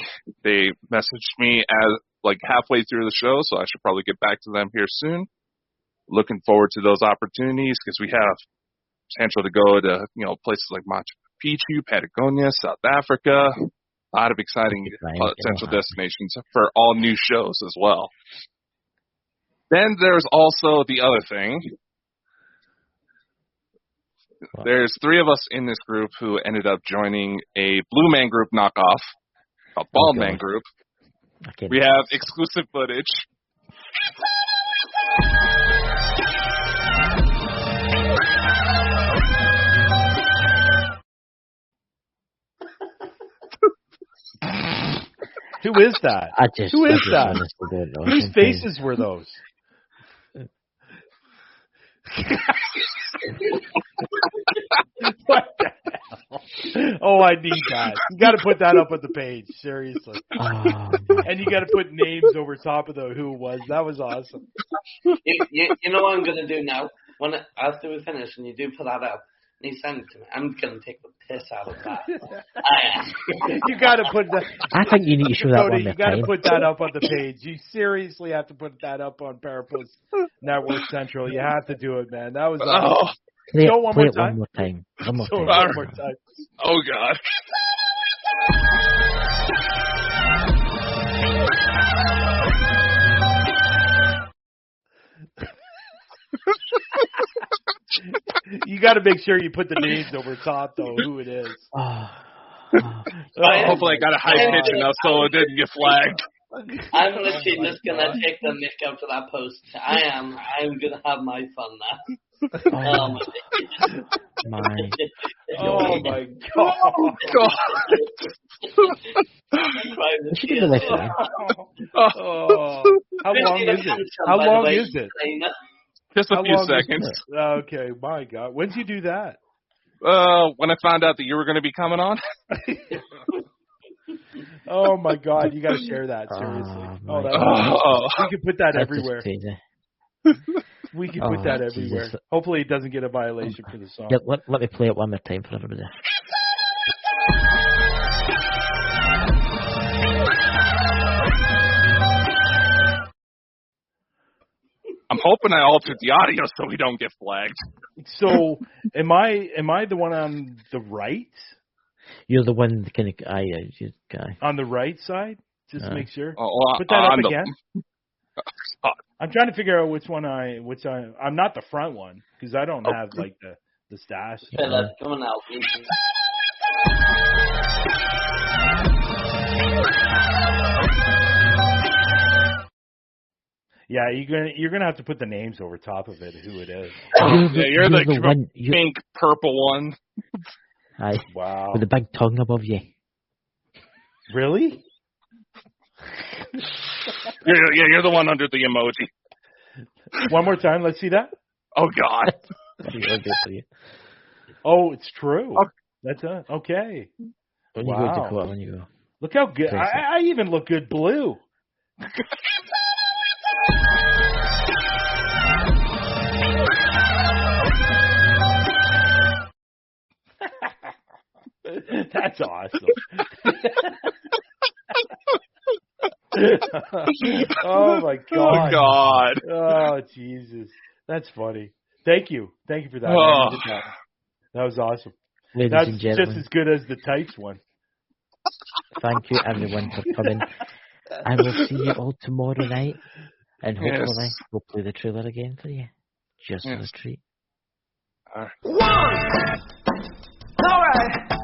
They messaged me halfway through the show, so I should probably get back to them here soon. Looking forward to those opportunities because we have potential to go to places like Machu Picchu, Patagonia, South Africa. A lot of exciting potential destinations for all new shows as well. Then there's also the other thing. There's 3 of us in this group who ended up joining a Blue Man Group knockoff, a Bald Man Group. We have exclusive footage. Who is that? Who is that? Whose faces were those? What the hell? Oh, I need that. You got to put that up on the page, seriously. And you got to put names over top of who it was. That was awesome. You know what I'm going to do now? After we finish and you do put that up, and you send it to me, I'm going to take the piss out of that. I am. You got to put that. I think you need to show that one. You got to put that up on the page. You seriously have to put that up on Parapost Network Central. You have to do it, man. That was awesome. Play it one more time. One more time. Oh, God. You got to make sure you put the names over top, though, who it is. Hopefully I got a high pitch enough so it didn't get flagged. I'm literally just going to take the nick out for that post. I'm going to have my fun now. Oh my God. How long is it? How long is it? Just a few seconds. Okay, my God. When did you do that? When I found out that you were going to be coming on. Oh my God, you got to share that, seriously. We can put that everywhere. We can put that everywhere. Jesus. Hopefully it doesn't get a violation for the song. Yeah, let me play it one more time for everybody. I'm hoping I altered the audio so we don't get flagged. So, am I the one on the right? You're the one kind of guy. On the right side? Just to make sure. Oh, Put that up again. I'm trying to figure out which I'm not the front one because I don't have like the stash. Philip, come on out, please. Yeah, you're gonna have to put the names over top of it. Who it is? You're the pink purple one. Aye. Wow. With the big tongue above you. Really? You're the one under the emoji. One more time. Let's see that. Oh God. Oh, it's true. Okay. That's okay. When you go to court, when you go. Look how good. I even look good blue. That's awesome. Oh my God. Oh God. Oh Jesus. That's funny. Thank you for that. Oh. That was awesome. Ladies That's and gentlemen, just as good as the types one. thank you everyone for coming. I will see you all tomorrow night. And hopefully we'll play the trailer again for you. Just for a treat. All right. One! All right.